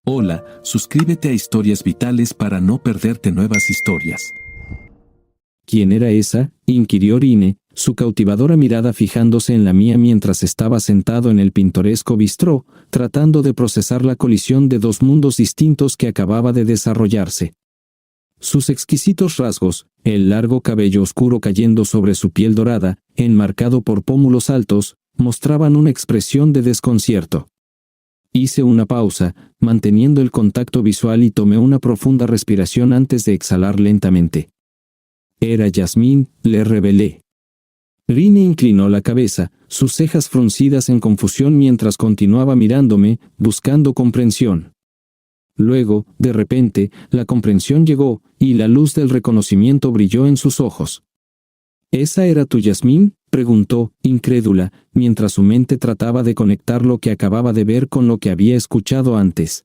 Hola, suscríbete a Historias Vitales para no perderte nuevas historias. ¿Quién era esa?, inquirió Rine, su cautivadora mirada fijándose en la mía mientras estaba sentado en el pintoresco bistró, tratando de procesar la colisión de dos mundos distintos que acababa de desarrollarse. Sus exquisitos rasgos, el largo cabello oscuro cayendo sobre su piel dorada, enmarcado por pómulos altos, mostraban una expresión de desconcierto. Hice una pausa, manteniendo el contacto visual y tomé una profunda respiración antes de exhalar lentamente. Era Yasmín, le revelé. Rine inclinó la cabeza, sus cejas fruncidas en confusión mientras continuaba mirándome, buscando comprensión. Luego, de repente, la comprensión llegó, y la luz del reconocimiento brilló en sus ojos. ¿Esa era tu Yasmín?, preguntó, incrédula, mientras su mente trataba de conectar lo que acababa de ver con lo que había escuchado antes.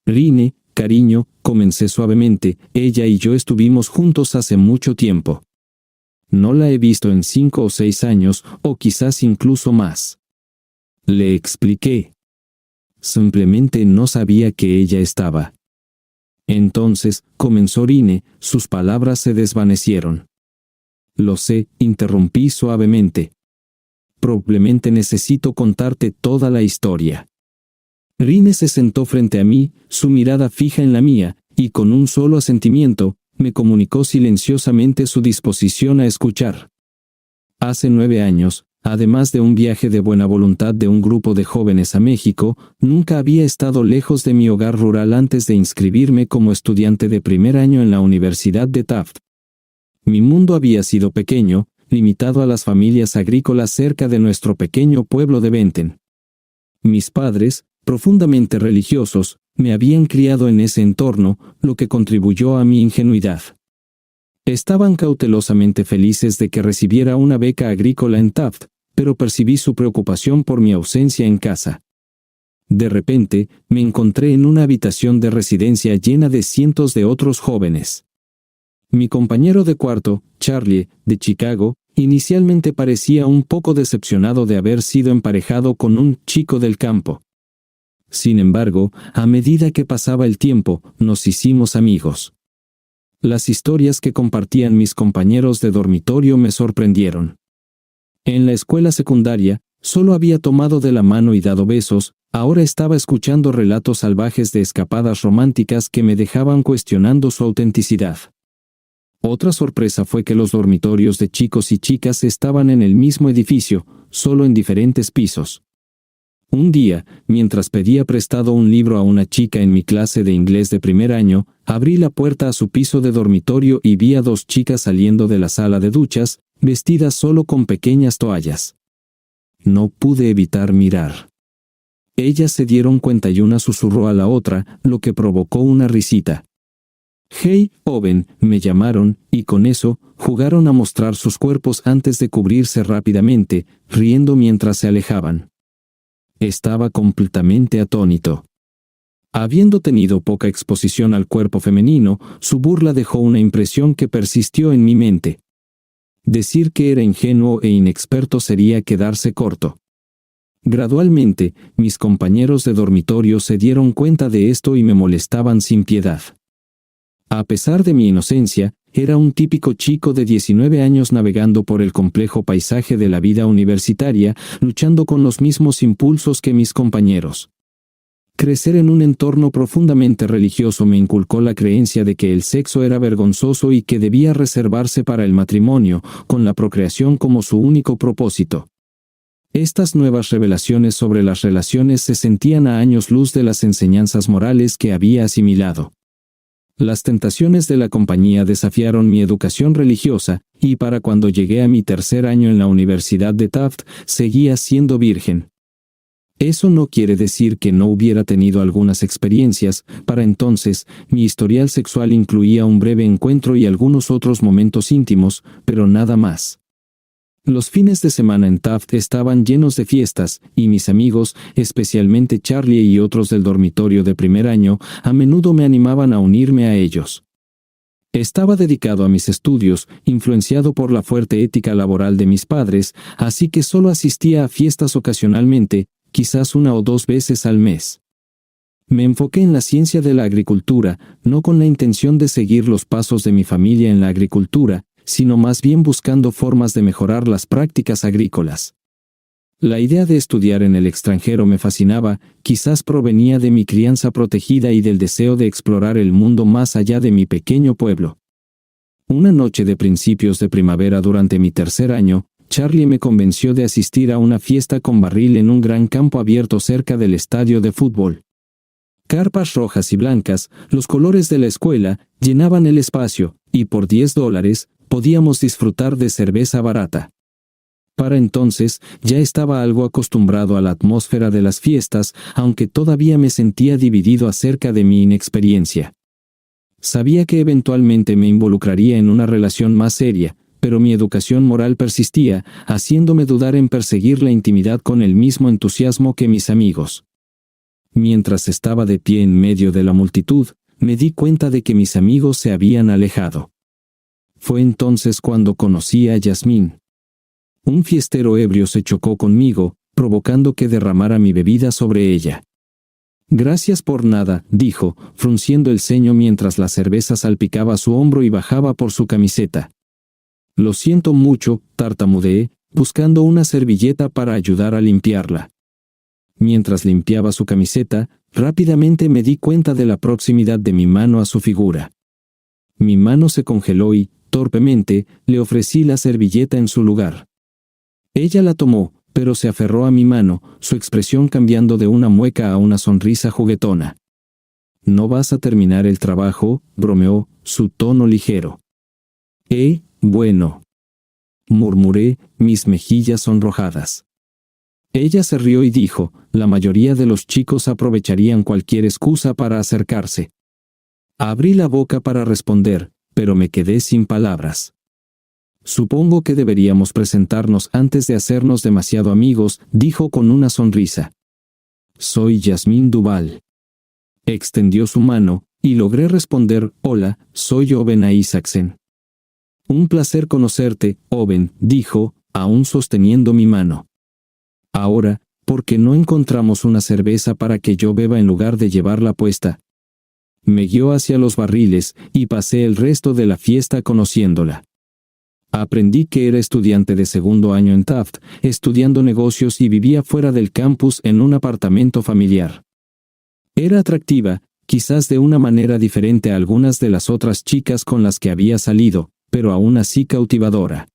Rine, cariño, comencé suavemente, ella y yo estuvimos juntos hace mucho tiempo. No la he visto en 5 o 6 años, o quizás incluso más. Le expliqué. Simplemente no sabía que ella estaba. Entonces, comenzó Rine, sus palabras se desvanecieron. Lo sé, interrumpí suavemente. Probablemente necesito contarte toda la historia. Rine se sentó frente a mí, su mirada fija en la mía, y con un solo asentimiento, me comunicó silenciosamente su disposición a escuchar. Hace 9 años, además de un viaje de buena voluntad de un grupo de jóvenes a México, nunca había estado lejos de mi hogar rural antes de inscribirme como estudiante de primer año en la Universidad de Taft. Mi mundo había sido pequeño, limitado a las familias agrícolas cerca de nuestro pequeño pueblo de Benton. Mis padres, profundamente religiosos, me habían criado en ese entorno, lo que contribuyó a mi ingenuidad. Estaban cautelosamente felices de que recibiera una beca agrícola en Taft, pero percibí su preocupación por mi ausencia en casa. De repente, me encontré en una habitación de residencia llena de cientos de otros jóvenes. Mi compañero de cuarto, Charlie, de Chicago, inicialmente parecía un poco decepcionado de haber sido emparejado con un chico del campo. Sin embargo, a medida que pasaba el tiempo, nos hicimos amigos. Las historias que compartían mis compañeros de dormitorio me sorprendieron. En la escuela secundaria, solo había tomado de la mano y dado besos, ahora estaba escuchando relatos salvajes de escapadas románticas que me dejaban cuestionando su autenticidad. Otra sorpresa fue que los dormitorios de chicos y chicas estaban en el mismo edificio, solo en diferentes pisos. Un día, mientras pedía prestado un libro a una chica en mi clase de inglés de primer año, abrí la puerta a su piso de dormitorio y vi a 2 chicas saliendo de la sala de duchas, vestidas solo con pequeñas toallas. No pude evitar mirar. Ellas se dieron cuenta y una susurró a la otra, lo que provocó una risita. «Hey, Owen», me llamaron, y con eso, jugaron a mostrar sus cuerpos antes de cubrirse rápidamente, riendo mientras se alejaban. Estaba completamente atónito. Habiendo tenido poca exposición al cuerpo femenino, su burla dejó una impresión que persistió en mi mente. Decir que era ingenuo e inexperto sería quedarse corto. Gradualmente, mis compañeros de dormitorio se dieron cuenta de esto y me molestaban sin piedad. A pesar de mi inocencia, era un típico chico de 19 años navegando por el complejo paisaje de la vida universitaria, luchando con los mismos impulsos que mis compañeros. Crecer en un entorno profundamente religioso me inculcó la creencia de que el sexo era vergonzoso y que debía reservarse para el matrimonio, con la procreación como su único propósito. Estas nuevas revelaciones sobre las relaciones se sentían a años luz de las enseñanzas morales que había asimilado. Las tentaciones de la compañía desafiaron mi educación religiosa, y para cuando llegué a mi tercer año en la Universidad de Taft, seguía siendo virgen. Eso no quiere decir que no hubiera tenido algunas experiencias. Para entonces, mi historial sexual incluía un breve encuentro y algunos otros momentos íntimos, pero nada más. Los fines de semana en Taft estaban llenos de fiestas, y mis amigos, especialmente Charlie y otros del dormitorio de primer año, a menudo me animaban a unirme a ellos. Estaba dedicado a mis estudios, influenciado por la fuerte ética laboral de mis padres, así que solo asistía a fiestas ocasionalmente, quizás 1 o 2 veces al mes. Me enfoqué en la ciencia de la agricultura, no con la intención de seguir los pasos de mi familia en la agricultura, sino más bien buscando formas de mejorar las prácticas agrícolas. La idea de estudiar en el extranjero me fascinaba, quizás provenía de mi crianza protegida y del deseo de explorar el mundo más allá de mi pequeño pueblo. Una noche de principios de primavera durante mi tercer año, Charlie me convenció de asistir a una fiesta con barril en un gran campo abierto cerca del estadio de fútbol. Carpas rojas y blancas, los colores de la escuela, llenaban el espacio, y por $10 podíamos disfrutar de cerveza barata. Para entonces, ya estaba algo acostumbrado a la atmósfera de las fiestas, aunque todavía me sentía dividido acerca de mi inexperiencia. Sabía que eventualmente me involucraría en una relación más seria, pero mi educación moral persistía, haciéndome dudar en perseguir la intimidad con el mismo entusiasmo que mis amigos. Mientras estaba de pie en medio de la multitud, me di cuenta de que mis amigos se habían alejado. Fue entonces cuando conocí a Yasmín. Un fiestero ebrio se chocó conmigo, provocando que derramara mi bebida sobre ella. «Gracias por nada», dijo, frunciendo el ceño mientras la cerveza salpicaba su hombro y bajaba por su camiseta. «Lo siento mucho», tartamudeé, buscando una servilleta para ayudar a limpiarla. Mientras limpiaba su camiseta, rápidamente me di cuenta de la proximidad de mi mano a su figura. Mi mano se congeló y, torpemente, le ofrecí la servilleta en su lugar. Ella la tomó, pero se aferró a mi mano, su expresión cambiando de una mueca a una sonrisa juguetona. «¿No vas a terminar el trabajo?», bromeó, su tono ligero. Bueno», murmuré, mis mejillas sonrojadas. Ella se rió y dijo, «La mayoría de los chicos aprovecharían cualquier excusa para acercarse». Abrí la boca para responder, pero me quedé sin palabras. «Supongo que deberíamos presentarnos antes de hacernos demasiado amigos», dijo con una sonrisa. «Soy Yasmín Duval». Extendió su mano, y logré responder, «Hola, soy Owen Isaacsen». «Un placer conocerte, Owen», dijo, aún sosteniendo mi mano. «Ahora, ¿por qué no encontramos una cerveza para que yo beba en lugar de llevarla puesta?» Me guió hacia los barriles, y pasé el resto de la fiesta conociéndola. Aprendí que era estudiante de segundo año en Taft, estudiando negocios y vivía fuera del campus en un apartamento familiar. Era atractiva, quizás de una manera diferente a algunas de las otras chicas con las que había salido, pero aún así cautivadora.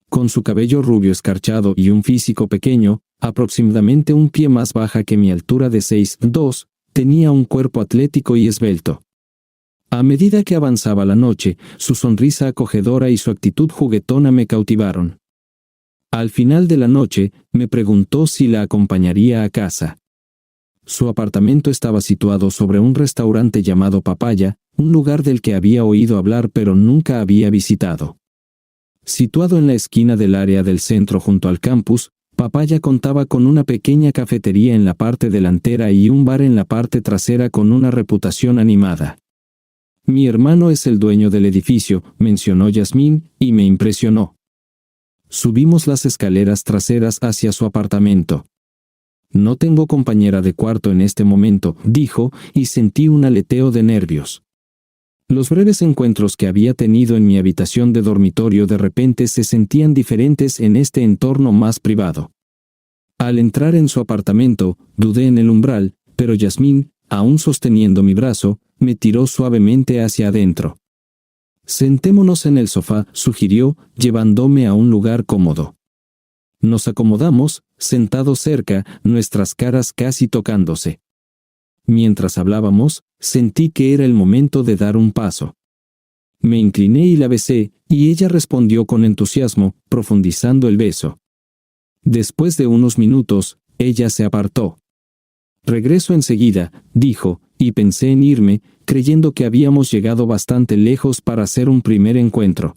Con su cabello rubio escarchado y un físico pequeño, aproximadamente un pie más baja que mi altura de 6'2", tenía un cuerpo atlético y esbelto. A medida que avanzaba la noche, su sonrisa acogedora y su actitud juguetona me cautivaron. Al final de la noche, me preguntó si la acompañaría a casa. Su apartamento estaba situado sobre un restaurante llamado Papaya, un lugar del que había oído hablar pero nunca había visitado. Situado en la esquina del área del centro junto al campus, Papaya contaba con una pequeña cafetería en la parte delantera y un bar en la parte trasera con una reputación animada. «Mi hermano es el dueño del edificio», mencionó Yasmín, y me impresionó. Subimos las escaleras traseras hacia su apartamento. «No tengo compañera de cuarto en este momento», dijo, y sentí un aleteo de nervios. Los breves encuentros que había tenido en mi habitación de dormitorio de repente se sentían diferentes en este entorno más privado. Al entrar en su apartamento, dudé en el umbral, pero Yasmín, aún sosteniendo mi brazo, me tiró suavemente hacia adentro. «Sentémonos en el sofá», sugirió, llevándome a un lugar cómodo. Nos acomodamos, sentados cerca, nuestras caras casi tocándose. Mientras hablábamos, sentí que era el momento de dar un paso. Me incliné y la besé, y ella respondió con entusiasmo, profundizando el beso. Después de unos minutos, ella se apartó. «Regreso enseguida», dijo, y pensé en irme, creyendo que habíamos llegado bastante lejos para hacer un primer encuentro.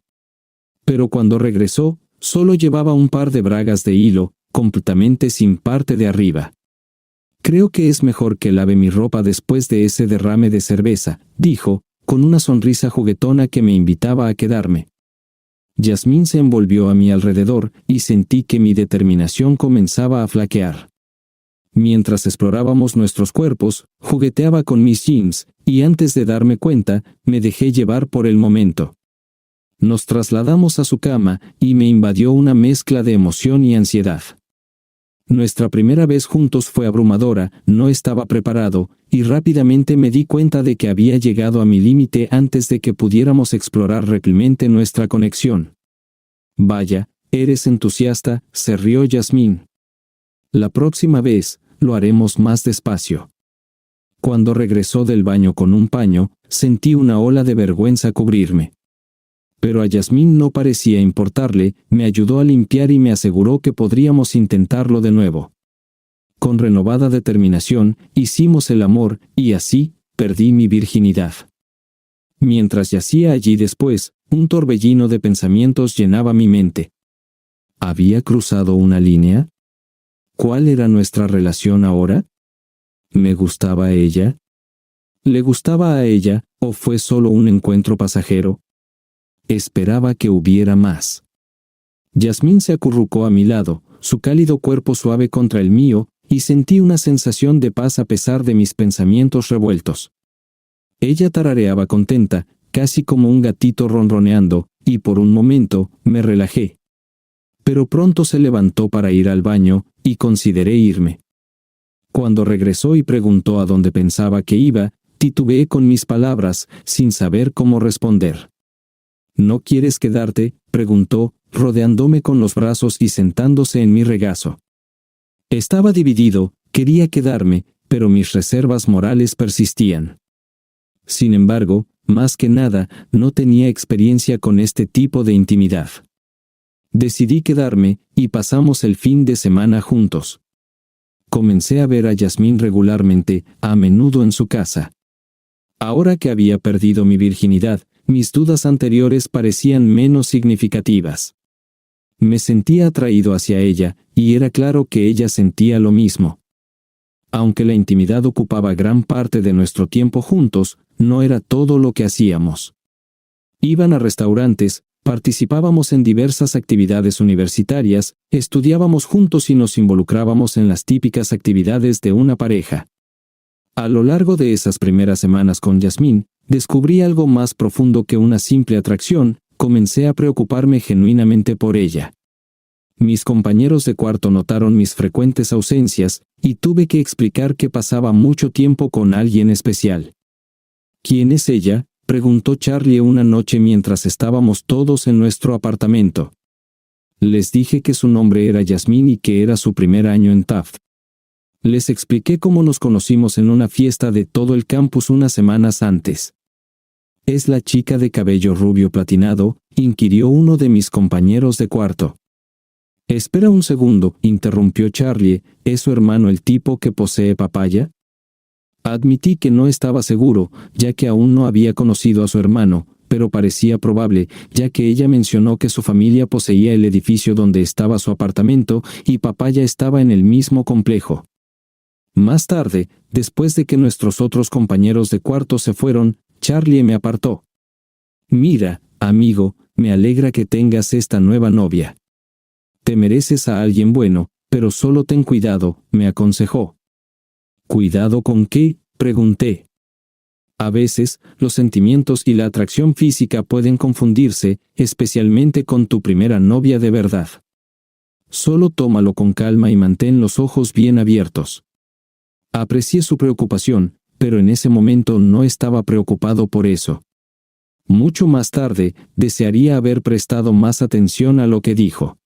Pero cuando regresó, solo llevaba un par de bragas de hilo, completamente sin parte de arriba. «Creo que es mejor que lave mi ropa después de ese derrame de cerveza», dijo, con una sonrisa juguetona que me invitaba a quedarme. Yasmín se envolvió a mi alrededor, y sentí que mi determinación comenzaba a flaquear. Mientras explorábamos nuestros cuerpos, jugueteaba con mis jeans, y antes de darme cuenta, me dejé llevar por el momento. Nos trasladamos a su cama, y me invadió una mezcla de emoción y ansiedad. Nuestra primera vez juntos fue abrumadora, no estaba preparado, y rápidamente me di cuenta de que había llegado a mi límite antes de que pudiéramos explorar realmente nuestra conexión. Vaya, eres entusiasta, se rió Yasmín. La próxima vez, lo haremos más despacio. Cuando regresó del baño con un paño, sentí una ola de vergüenza cubrirme. Pero a Yasmín no parecía importarle, me ayudó a limpiar y me aseguró que podríamos intentarlo de nuevo. Con renovada determinación, hicimos el amor, y así, perdí mi virginidad. Mientras yacía allí después, un torbellino de pensamientos llenaba mi mente. ¿Había cruzado una línea? ¿Cuál era nuestra relación ahora? ¿Me gustaba a ella? ¿Le gustaba a ella, o fue solo un encuentro pasajero? Esperaba que hubiera más. Yasmín se acurrucó a mi lado, su cálido cuerpo suave contra el mío, y sentí una sensación de paz a pesar de mis pensamientos revueltos. Ella tarareaba contenta, casi como un gatito ronroneando, y por un momento, me relajé. Pero pronto se levantó para ir al baño, y consideré irme. Cuando regresó y preguntó a dónde pensaba que iba, titubeé con mis palabras, sin saber cómo responder. ¿No quieres quedarte?, preguntó, rodeándome con los brazos y sentándose en mi regazo. Estaba dividido, quería quedarme, pero mis reservas morales persistían. Sin embargo, más que nada, no tenía experiencia con este tipo de intimidad. Decidí quedarme, y pasamos el fin de semana juntos. Comencé a ver a Yasmín regularmente, a menudo en su casa. Ahora que había perdido mi virginidad, mis dudas anteriores parecían menos significativas. Me sentía atraído hacia ella, y era claro que ella sentía lo mismo. Aunque la intimidad ocupaba gran parte de nuestro tiempo juntos, no era todo lo que hacíamos. Iban a restaurantes, participábamos en diversas actividades universitarias, estudiábamos juntos y nos involucrábamos en las típicas actividades de una pareja. A lo largo de esas primeras semanas con Yasmín, descubrí algo más profundo que una simple atracción, comencé a preocuparme genuinamente por ella. Mis compañeros de cuarto notaron mis frecuentes ausencias, y tuve que explicar que pasaba mucho tiempo con alguien especial. ¿Quién es ella?, preguntó Charlie una noche mientras estábamos todos en nuestro apartamento. Les dije que su nombre era Yasmín y que era su primer año en Taft. Les expliqué cómo nos conocimos en una fiesta de todo el campus unas semanas antes. ¿Es la chica de cabello rubio platinado?, inquirió uno de mis compañeros de cuarto. Espera un segundo, interrumpió Charlie, ¿es su hermano el tipo que posee papaya? Admití que no estaba seguro, ya que aún no había conocido a su hermano, pero parecía probable, ya que ella mencionó que su familia poseía el edificio donde estaba su apartamento, y papaya estaba en el mismo complejo. Más tarde, después de que nuestros otros compañeros de cuarto se fueron, Charlie me apartó. Mira, amigo, me alegra que tengas esta nueva novia. Te mereces a alguien bueno, pero solo ten cuidado, me aconsejó. ¿Cuidado con qué?, pregunté. A veces, los sentimientos y la atracción física pueden confundirse, especialmente con tu primera novia de verdad. Solo tómalo con calma y mantén los ojos bien abiertos. Aprecié su preocupación, pero en ese momento no estaba preocupado por eso. Mucho más tarde, desearía haber prestado más atención a lo que dijo.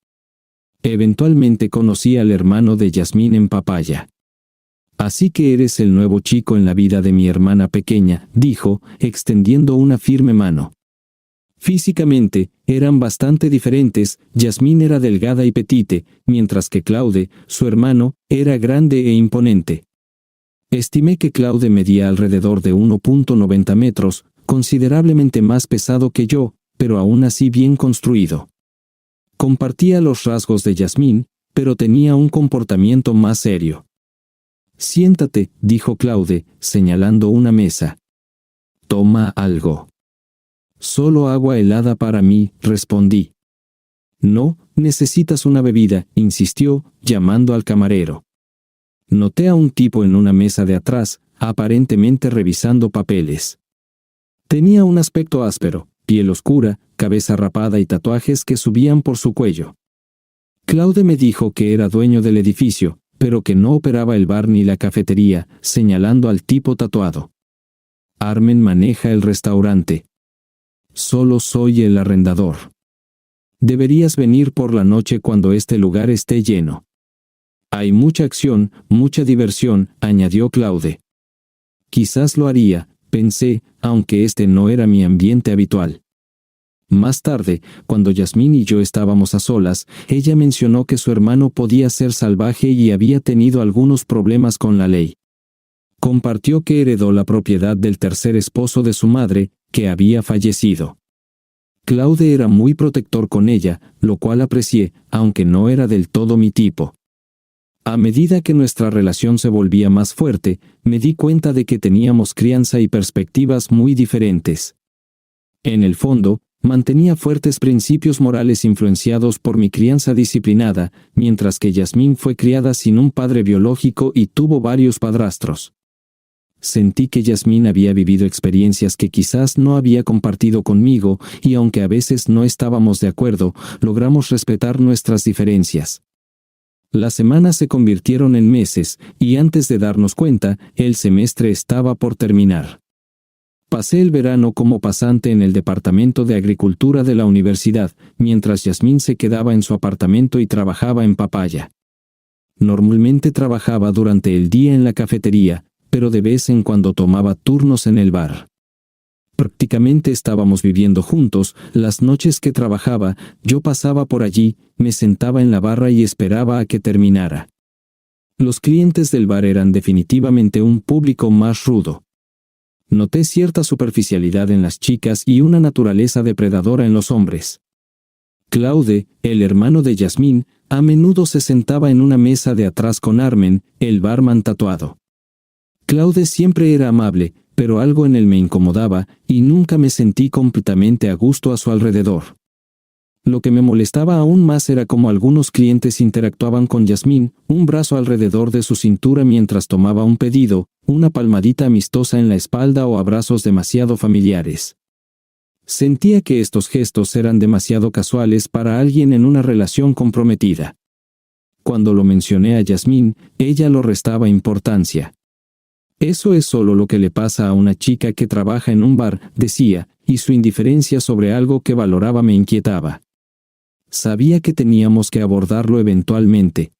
Eventualmente conocí al hermano de Yasmín en Papaya. Así que eres el nuevo chico en la vida de mi hermana pequeña, dijo, extendiendo una firme mano. Físicamente, eran bastante diferentes, Yasmín era delgada y petite, mientras que Claude, su hermano, era grande e imponente. Estimé que Claude medía alrededor de 1.90 metros, considerablemente más pesado que yo, pero aún así bien construido. Compartía los rasgos de Yasmín, pero tenía un comportamiento más serio. Siéntate, dijo Claude, señalando una mesa. Toma algo. Solo agua helada para mí, respondí. No, necesitas una bebida, insistió, llamando al camarero. Noté a un tipo en una mesa de atrás, aparentemente revisando papeles. Tenía un aspecto áspero, piel oscura, cabeza rapada y tatuajes que subían por su cuello. Claude me dijo que era dueño del edificio, pero que no operaba el bar ni la cafetería, señalando al tipo tatuado. Armen maneja el restaurante. Solo soy el arrendador. Deberías venir por la noche cuando este lugar esté lleno. Hay mucha acción, mucha diversión, añadió Claude. Quizás lo haría, pensé, aunque este no era mi ambiente habitual. Más tarde, cuando Yasmín y yo estábamos a solas, ella mencionó que su hermano podía ser salvaje y había tenido algunos problemas con la ley. Compartió que heredó la propiedad del tercer esposo de su madre, que había fallecido. Claude era muy protector con ella, lo cual aprecié, aunque no era del todo mi tipo. A medida que nuestra relación se volvía más fuerte, me di cuenta de que teníamos crianza y perspectivas muy diferentes. En el fondo, mantenía fuertes principios morales influenciados por mi crianza disciplinada, mientras que Yasmín fue criada sin un padre biológico y tuvo varios padrastros. Sentí que Yasmín había vivido experiencias que quizás no había compartido conmigo, y aunque a veces no estábamos de acuerdo, logramos respetar nuestras diferencias. Las semanas se convirtieron en meses, y antes de darnos cuenta, el semestre estaba por terminar. Pasé el verano como pasante en el departamento de agricultura de la universidad, mientras Yasmín se quedaba en su apartamento y trabajaba en Papaya. Normalmente trabajaba durante el día en la cafetería, pero de vez en cuando tomaba turnos en el bar. Prácticamente estábamos viviendo juntos. Las noches que trabajaba, yo pasaba por allí, me sentaba en la barra y esperaba a que terminara. Los clientes del bar eran definitivamente un público más rudo. Noté cierta superficialidad en las chicas y una naturaleza depredadora en los hombres. Claude, el hermano de Yasmín, a menudo se sentaba en una mesa de atrás con Armen, el barman tatuado. Claude siempre era amable, pero algo en él me incomodaba, y nunca me sentí completamente a gusto a su alrededor. Lo que me molestaba aún más era cómo algunos clientes interactuaban con Yasmín, un brazo alrededor de su cintura mientras tomaba un pedido, una palmadita amistosa en la espalda o abrazos demasiado familiares. Sentía que estos gestos eran demasiado casuales para alguien en una relación comprometida. Cuando lo mencioné a Yasmín, ella lo restaba importancia. Eso es solo lo que le pasa a una chica que trabaja en un bar, decía, y su indiferencia sobre algo que valoraba me inquietaba. Sabía que teníamos que abordarlo eventualmente.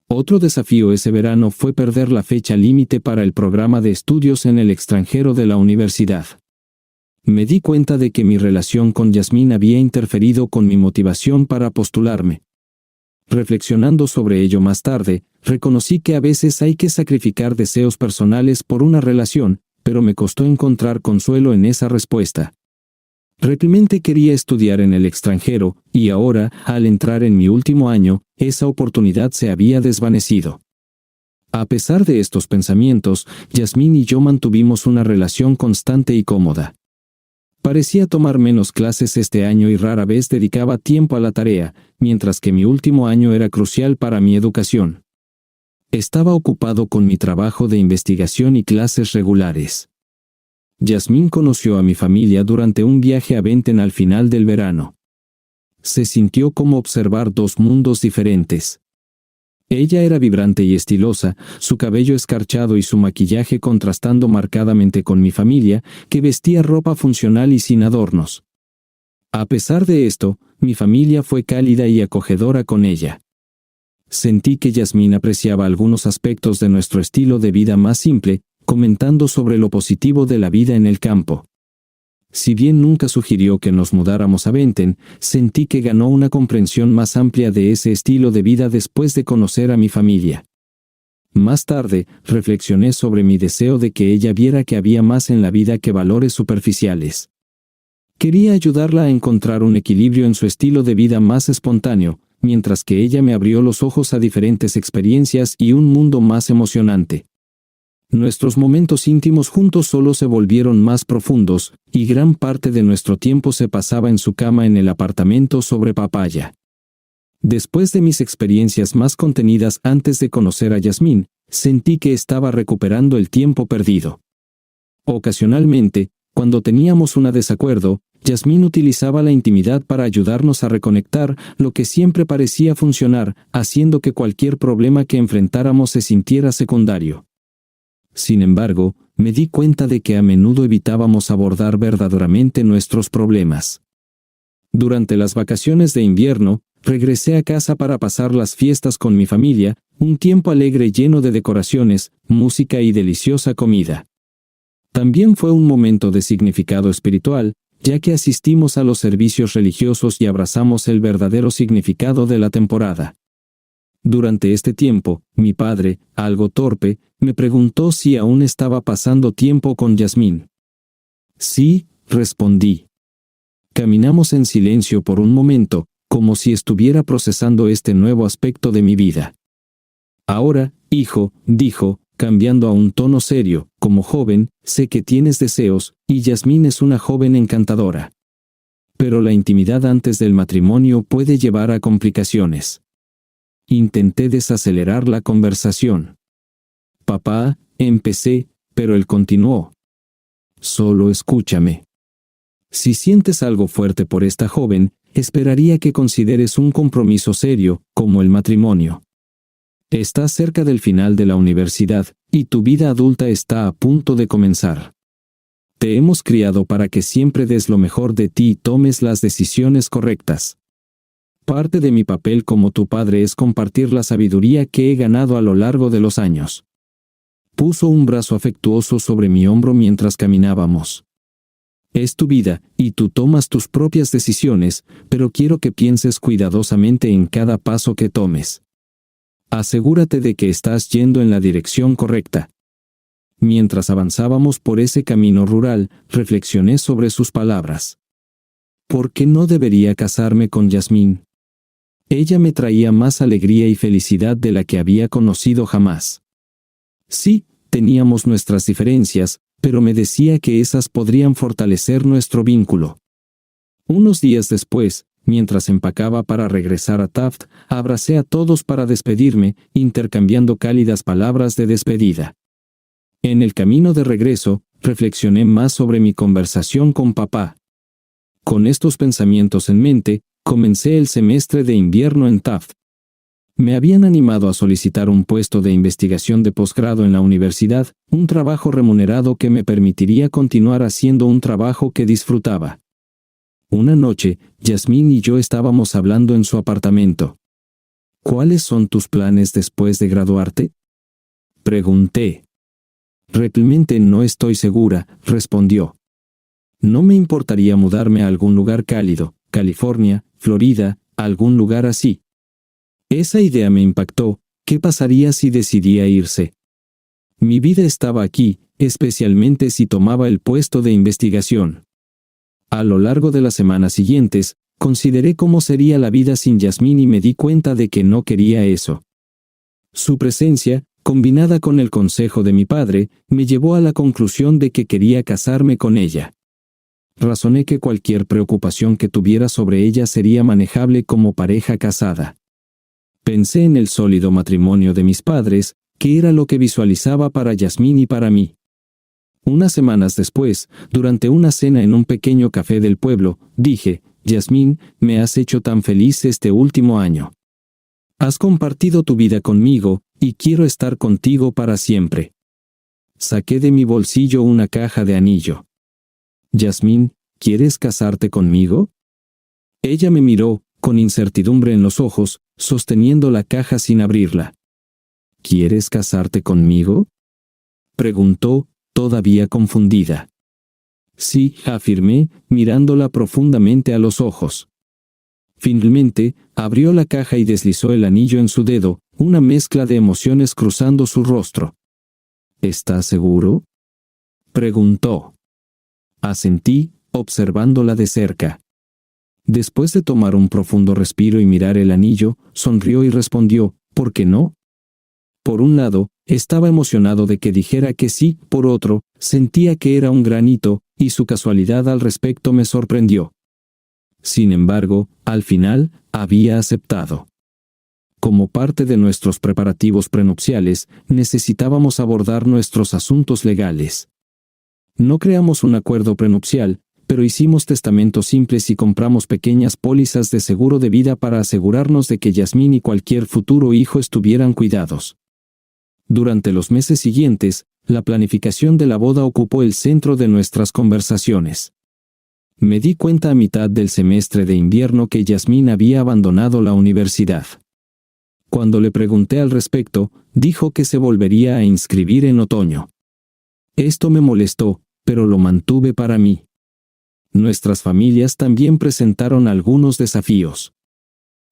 Otro desafío ese verano fue perder la fecha límite para el programa de estudios en el extranjero de la universidad. Me di cuenta de que mi relación con Yasmín había interferido con mi motivación para postularme. Reflexionando sobre ello más tarde, reconocí que a veces hay que sacrificar deseos personales por una relación, pero me costó encontrar consuelo en esa respuesta. Realmente quería estudiar en el extranjero, y ahora, al entrar en mi último año, esa oportunidad se había desvanecido. A pesar de estos pensamientos, Yasmín y yo mantuvimos una relación constante y cómoda. Parecía tomar menos clases este año y rara vez dedicaba tiempo a la tarea, mientras que mi último año era crucial para mi educación. Estaba ocupado con mi trabajo de investigación y clases regulares. Yasmín conoció a mi familia durante un viaje a Benten al final del verano. Se sintió como observar dos mundos diferentes. Ella era vibrante y estilosa, su cabello escarchado y su maquillaje contrastando marcadamente con mi familia, que vestía ropa funcional y sin adornos. A pesar de esto, mi familia fue cálida y acogedora con ella. Sentí que Yasmín apreciaba algunos aspectos de nuestro estilo de vida más simple, comentando sobre lo positivo de la vida en el campo. Si bien nunca sugirió que nos mudáramos a Benten, sentí que ganó una comprensión más amplia de ese estilo de vida después de conocer a mi familia. Más tarde, reflexioné sobre mi deseo de que ella viera que había más en la vida que valores superficiales. Quería ayudarla a encontrar un equilibrio en su estilo de vida más espontáneo, mientras que ella me abrió los ojos a diferentes experiencias y un mundo más emocionante. Nuestros momentos íntimos juntos solo se volvieron más profundos, y gran parte de nuestro tiempo se pasaba en su cama en el apartamento sobre Papaya. Después de mis experiencias más contenidas antes de conocer a Yasmín, sentí que estaba recuperando el tiempo perdido. Ocasionalmente, cuando teníamos un desacuerdo, Yasmín utilizaba la intimidad para ayudarnos a reconectar, lo que siempre parecía funcionar, haciendo que cualquier problema que enfrentáramos se sintiera secundario. Sin embargo, me di cuenta de que a menudo evitábamos abordar verdaderamente nuestros problemas. Durante las vacaciones de invierno, regresé a casa para pasar las fiestas con mi familia, un tiempo alegre lleno de decoraciones, música y deliciosa comida. También fue un momento de significado espiritual, ya que asistimos a los servicios religiosos y abrazamos el verdadero significado de la temporada. Durante este tiempo, mi padre, algo torpe, me preguntó si aún estaba pasando tiempo con Yasmín. Sí, respondí. Caminamos en silencio por un momento, como si estuviera procesando este nuevo aspecto de mi vida. Ahora, hijo, dijo, cambiando a un tono serio, como joven, sé que tienes deseos, y Yasmín es una joven encantadora. Pero la intimidad antes del matrimonio puede llevar a complicaciones. Intenté desacelerar la conversación. Papá, empecé, pero él continuó. Solo escúchame. Si sientes algo fuerte por esta joven, esperaría que consideres un compromiso serio, como el matrimonio. Estás cerca del final de la universidad, y tu vida adulta está a punto de comenzar. Te hemos criado para que siempre des lo mejor de ti y tomes las decisiones correctas. Parte de mi papel como tu padre es compartir la sabiduría que he ganado a lo largo de los años. Puso un brazo afectuoso sobre mi hombro mientras caminábamos. Es tu vida, y tú tomas tus propias decisiones, pero quiero que pienses cuidadosamente en cada paso que tomes. Asegúrate de que estás yendo en la dirección correcta. Mientras avanzábamos por ese camino rural, reflexioné sobre sus palabras. ¿Por qué no debería casarme con Yasmín? Ella me traía más alegría y felicidad de la que había conocido jamás. Sí, teníamos nuestras diferencias, pero me decía que esas podrían fortalecer nuestro vínculo. Unos días después, mientras empacaba para regresar a Taft, abracé a todos para despedirme, intercambiando cálidas palabras de despedida. En el camino de regreso, reflexioné más sobre mi conversación con papá. Con estos pensamientos en mente, comencé el semestre de invierno en Taft. Me habían animado a solicitar un puesto de investigación de posgrado en la universidad, un trabajo remunerado que me permitiría continuar haciendo un trabajo que disfrutaba. Una noche, Yasmín y yo estábamos hablando en su apartamento. ¿Cuáles son tus planes después de graduarte? Pregunté. Realmente no estoy segura, respondió. No me importaría mudarme a algún lugar cálido, California, Florida, algún lugar así. Esa idea me impactó. ¿Qué pasaría si decidía irse? Mi vida estaba aquí, especialmente si tomaba el puesto de investigación. A lo largo de las semanas siguientes, consideré cómo sería la vida sin Yasmín y me di cuenta de que no quería eso. Su presencia, combinada con el consejo de mi padre, me llevó a la conclusión de que quería casarme con ella. Razoné que cualquier preocupación que tuviera sobre ella sería manejable como pareja casada. Pensé en el sólido matrimonio de mis padres, que era lo que visualizaba para Yasmín y para mí. Unas semanas después, durante una cena en un pequeño café del pueblo, dije, Yasmín, me has hecho tan feliz este último año. Has compartido tu vida conmigo, y quiero estar contigo para siempre. Saqué de mi bolsillo una caja de anillo. Yasmín, ¿quieres casarte conmigo? Ella me miró, con incertidumbre en los ojos, sosteniendo la caja sin abrirla. ¿Quieres casarte conmigo? Preguntó, todavía confundida. Sí, afirmé, mirándola profundamente a los ojos. Finalmente, abrió la caja y deslizó el anillo en su dedo, una mezcla de emociones cruzando su rostro. ¿Estás seguro? Preguntó. Asentí, observándola de cerca. Después de tomar un profundo respiro y mirar el anillo, sonrió y respondió, ¿por qué no? Por un lado, estaba emocionado de que dijera que sí, por otro, sentía que era un gran hito, y su casualidad al respecto me sorprendió. Sin embargo, al final, había aceptado. como parte de nuestros preparativos prenupciales, necesitábamos abordar nuestros asuntos legales. No creamos un acuerdo prenupcial, pero hicimos testamentos simples y compramos pequeñas pólizas de seguro de vida para asegurarnos de que Yasmín y cualquier futuro hijo estuvieran cuidados. Durante los meses siguientes, la planificación de la boda ocupó el centro de nuestras conversaciones. Me di cuenta a mitad del semestre de invierno que Yasmín había abandonado la universidad. Cuando le pregunté al respecto, dijo que se volvería a inscribir en otoño. Esto me molestó, pero lo mantuve para mí. Nuestras familias también presentaron algunos desafíos.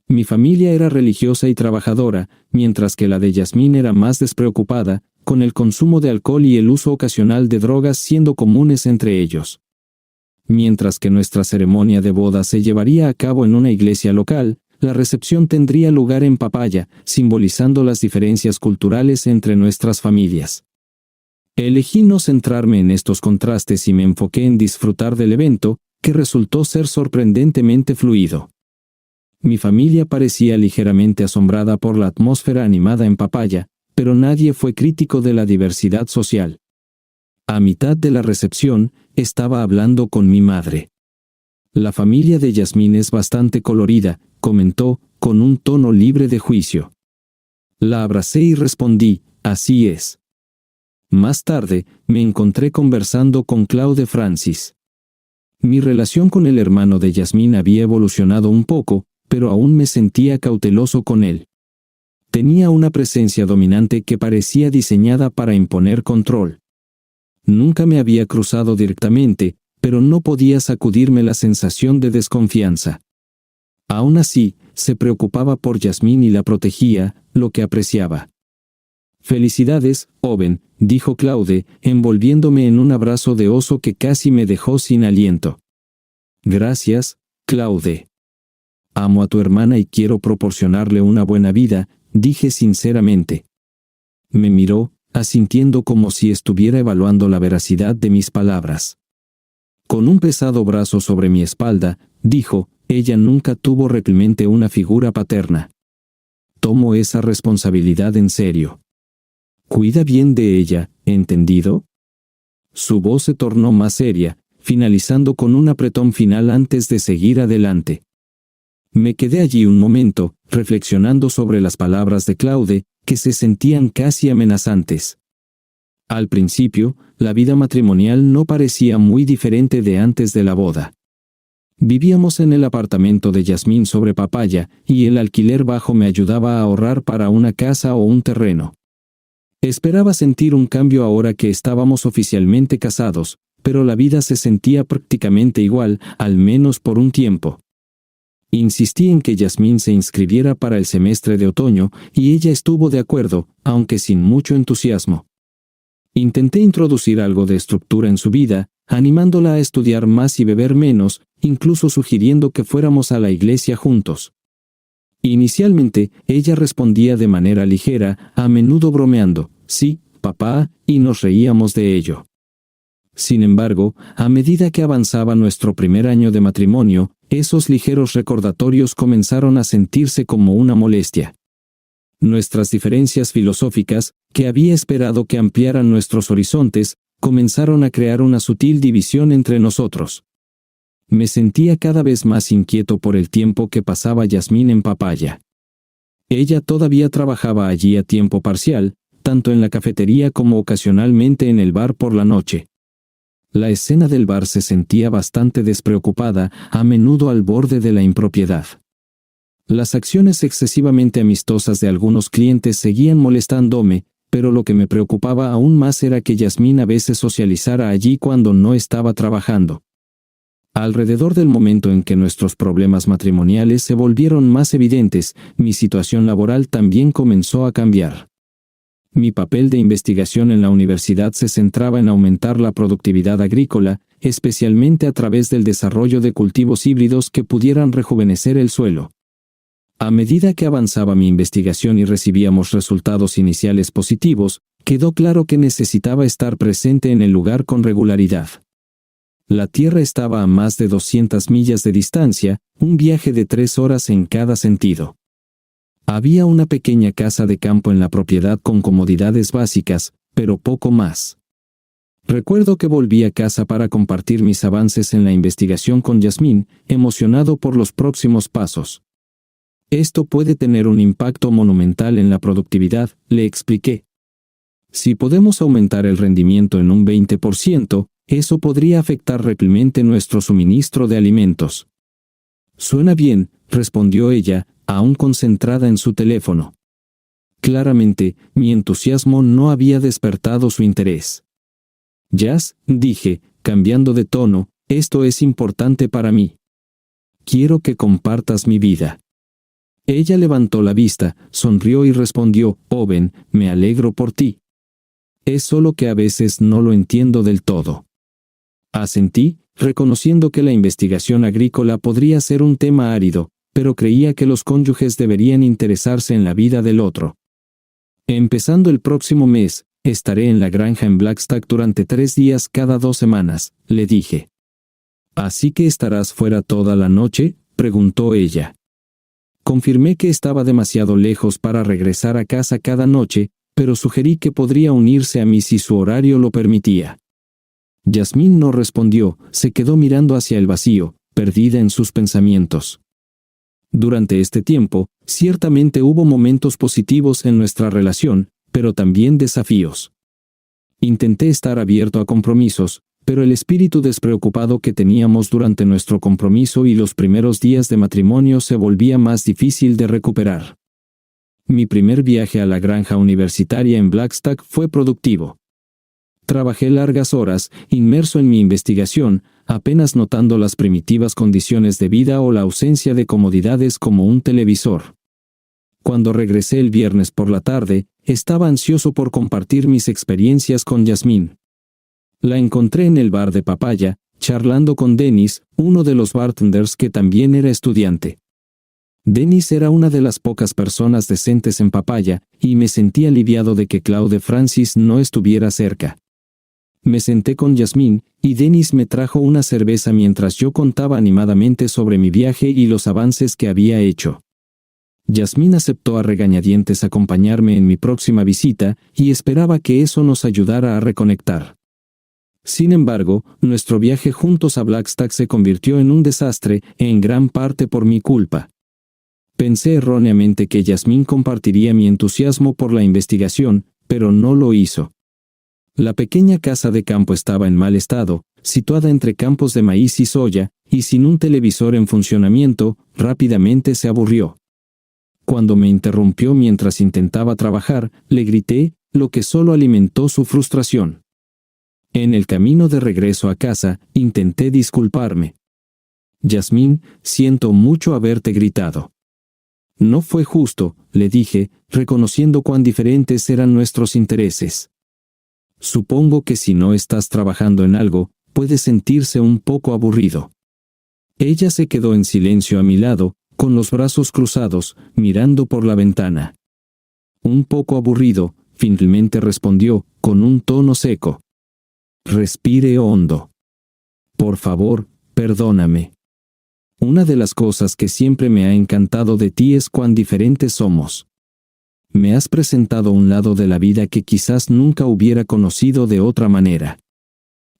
Mi familia era religiosa y trabajadora, mientras que la de Yasmín era más despreocupada, con el consumo de alcohol y el uso ocasional de drogas siendo comunes entre ellos. Mientras que nuestra ceremonia de boda se llevaría a cabo en una iglesia local, la recepción tendría lugar en Papaya, simbolizando las diferencias culturales entre nuestras familias. Elegí no centrarme en estos contrastes y me enfoqué en disfrutar del evento, que resultó ser sorprendentemente fluido. Mi familia parecía ligeramente asombrada por la atmósfera animada en Papaya, pero nadie fue crítico de la diversidad social. A mitad de la recepción, estaba hablando con mi madre. La familia de Yasmín es bastante colorida, comentó, con un tono libre de juicio. La abracé y respondí, así es. Más tarde, me encontré conversando con Claude Francis. Mi relación con el hermano de Yasmín había evolucionado un poco, pero aún me sentía cauteloso con él. Tenía una presencia dominante que parecía diseñada para imponer control. Nunca me había cruzado directamente, pero no podía sacudirme la sensación de desconfianza. Aún así, se preocupaba por Yasmín y la protegía, lo que apreciaba. «Felicidades, joven», dijo Claude, envolviéndome en un abrazo de oso que casi me dejó sin aliento. «Gracias, Claude. Amo a tu hermana y quiero proporcionarle una buena vida», dije sinceramente. Me miró, asintiendo como si estuviera evaluando la veracidad de mis palabras. Con un pesado brazo sobre mi espalda, dijo, «Ella nunca tuvo realmente una figura paterna. Tomo esa responsabilidad en serio. Cuida bien de ella, ¿entendido?». Su voz se tornó más seria, finalizando con un apretón final antes de seguir adelante. Me quedé allí un momento, reflexionando sobre las palabras de Claude, que se sentían casi amenazantes. Al principio, la vida matrimonial no parecía muy diferente de antes de la boda. Vivíamos en el apartamento de Yasmín sobre Papaya, y el alquiler bajo me ayudaba a ahorrar para una casa o un terreno. Esperaba sentir un cambio ahora que estábamos oficialmente casados, pero la vida se sentía prácticamente igual, al menos por un tiempo. Insistí en que Yasmín se inscribiera para el semestre de otoño, y ella estuvo de acuerdo, aunque sin mucho entusiasmo. Intenté introducir algo de estructura en su vida, animándola a estudiar más y beber menos, incluso sugiriendo que fuéramos a la iglesia juntos. Inicialmente, ella respondía de manera ligera, a menudo bromeando, «Sí, papá», y nos reíamos de ello. Sin embargo, a medida que avanzaba nuestro primer año de matrimonio, esos ligeros recordatorios comenzaron a sentirse como una molestia. Nuestras diferencias filosóficas, que había esperado que ampliaran nuestros horizontes, comenzaron a crear una sutil división entre nosotros. Me sentía cada vez más inquieto por el tiempo que pasaba Yasmín en Papaya. Ella todavía trabajaba allí a tiempo parcial, tanto en la cafetería como ocasionalmente en el bar por la noche. La escena del bar se sentía bastante despreocupada, a menudo al borde de la impropiedad. Las acciones excesivamente amistosas de algunos clientes seguían molestándome, pero lo que me preocupaba aún más era que Yasmín a veces socializara allí cuando no estaba trabajando. Alrededor del momento en que nuestros problemas matrimoniales se volvieron más evidentes, mi situación laboral también comenzó a cambiar. Mi papel de investigación en la universidad se centraba en aumentar la productividad agrícola, especialmente a través del desarrollo de cultivos híbridos que pudieran rejuvenecer el suelo. A medida que avanzaba mi investigación y recibíamos resultados iniciales positivos, quedó claro que necesitaba estar presente en el lugar con regularidad. La Tierra estaba a más de 200 millas de distancia, un viaje de 3 horas en cada sentido. Había una pequeña casa de campo en la propiedad con comodidades básicas, pero poco más. Recuerdo que volví a casa para compartir mis avances en la investigación con Yasmín, emocionado por los próximos pasos. Esto puede tener un impacto monumental en la productividad, le expliqué. Si podemos aumentar el rendimiento en un 20%, eso podría afectar realmente nuestro suministro de alimentos. Suena bien, respondió ella, aún concentrada en su teléfono. Claramente, mi entusiasmo no había despertado su interés. Jazz, dije, cambiando de tono, esto es importante para mí. Quiero que compartas mi vida. Ella levantó la vista, sonrió y respondió, Ben, me alegro por ti. Es solo que a veces no lo entiendo del todo. Asentí, reconociendo que la investigación agrícola podría ser un tema árido, pero creía que los cónyuges deberían interesarse en la vida del otro. Empezando el próximo mes, estaré en la granja en Blackstack durante 3 días cada 2 semanas, le dije. ¿Así que estarás fuera toda la noche?, preguntó ella. Confirmé que estaba demasiado lejos para regresar a casa cada noche, pero sugerí que podría unirse a mí si su horario lo permitía. Yasmín no respondió, se quedó mirando hacia el vacío, perdida en sus pensamientos. Durante este tiempo, ciertamente hubo momentos positivos en nuestra relación, pero también desafíos. Intenté estar abierto a compromisos, pero el espíritu despreocupado que teníamos durante nuestro compromiso y los primeros días de matrimonio se volvía más difícil de recuperar. Mi primer viaje a la granja universitaria en Blackstack fue productivo. Trabajé largas horas, inmerso en mi investigación, apenas notando las primitivas condiciones de vida o la ausencia de comodidades como un televisor. Cuando regresé el viernes por la tarde, estaba ansioso por compartir mis experiencias con Yasmín. La encontré en el bar de Papaya, charlando con Dennis, uno de los bartenders que también era estudiante. Dennis era una de las pocas personas decentes en Papaya, y me sentí aliviado de que Claude Francis no estuviera cerca. Me senté con Yasmín, y Dennis me trajo una cerveza mientras yo contaba animadamente sobre mi viaje y los avances que había hecho. Yasmín aceptó a regañadientes acompañarme en mi próxima visita, y esperaba que eso nos ayudara a reconectar. Sin embargo, nuestro viaje juntos a Blackstack se convirtió en un desastre, en gran parte por mi culpa. Pensé erróneamente que Yasmín compartiría mi entusiasmo por la investigación, pero no lo hizo. La pequeña casa de campo estaba en mal estado, situada entre campos de maíz y soya, y sin un televisor en funcionamiento, rápidamente se aburrió. Cuando me interrumpió mientras intentaba trabajar, le grité, lo que solo alimentó su frustración. En el camino de regreso a casa, intenté disculparme. Yasmín, siento mucho haberte gritado. No fue justo, le dije, reconociendo cuán diferentes eran nuestros intereses. Supongo que si no estás trabajando en algo, puede sentirse un poco aburrido. Ella se quedó en silencio a mi lado, con los brazos cruzados, mirando por la ventana. Un poco aburrido, finalmente respondió, con un tono seco. Respire hondo. Por favor, perdóname. Una de las cosas que siempre me ha encantado de ti es cuán diferentes somos. Me has presentado un lado de la vida que quizás nunca hubiera conocido de otra manera.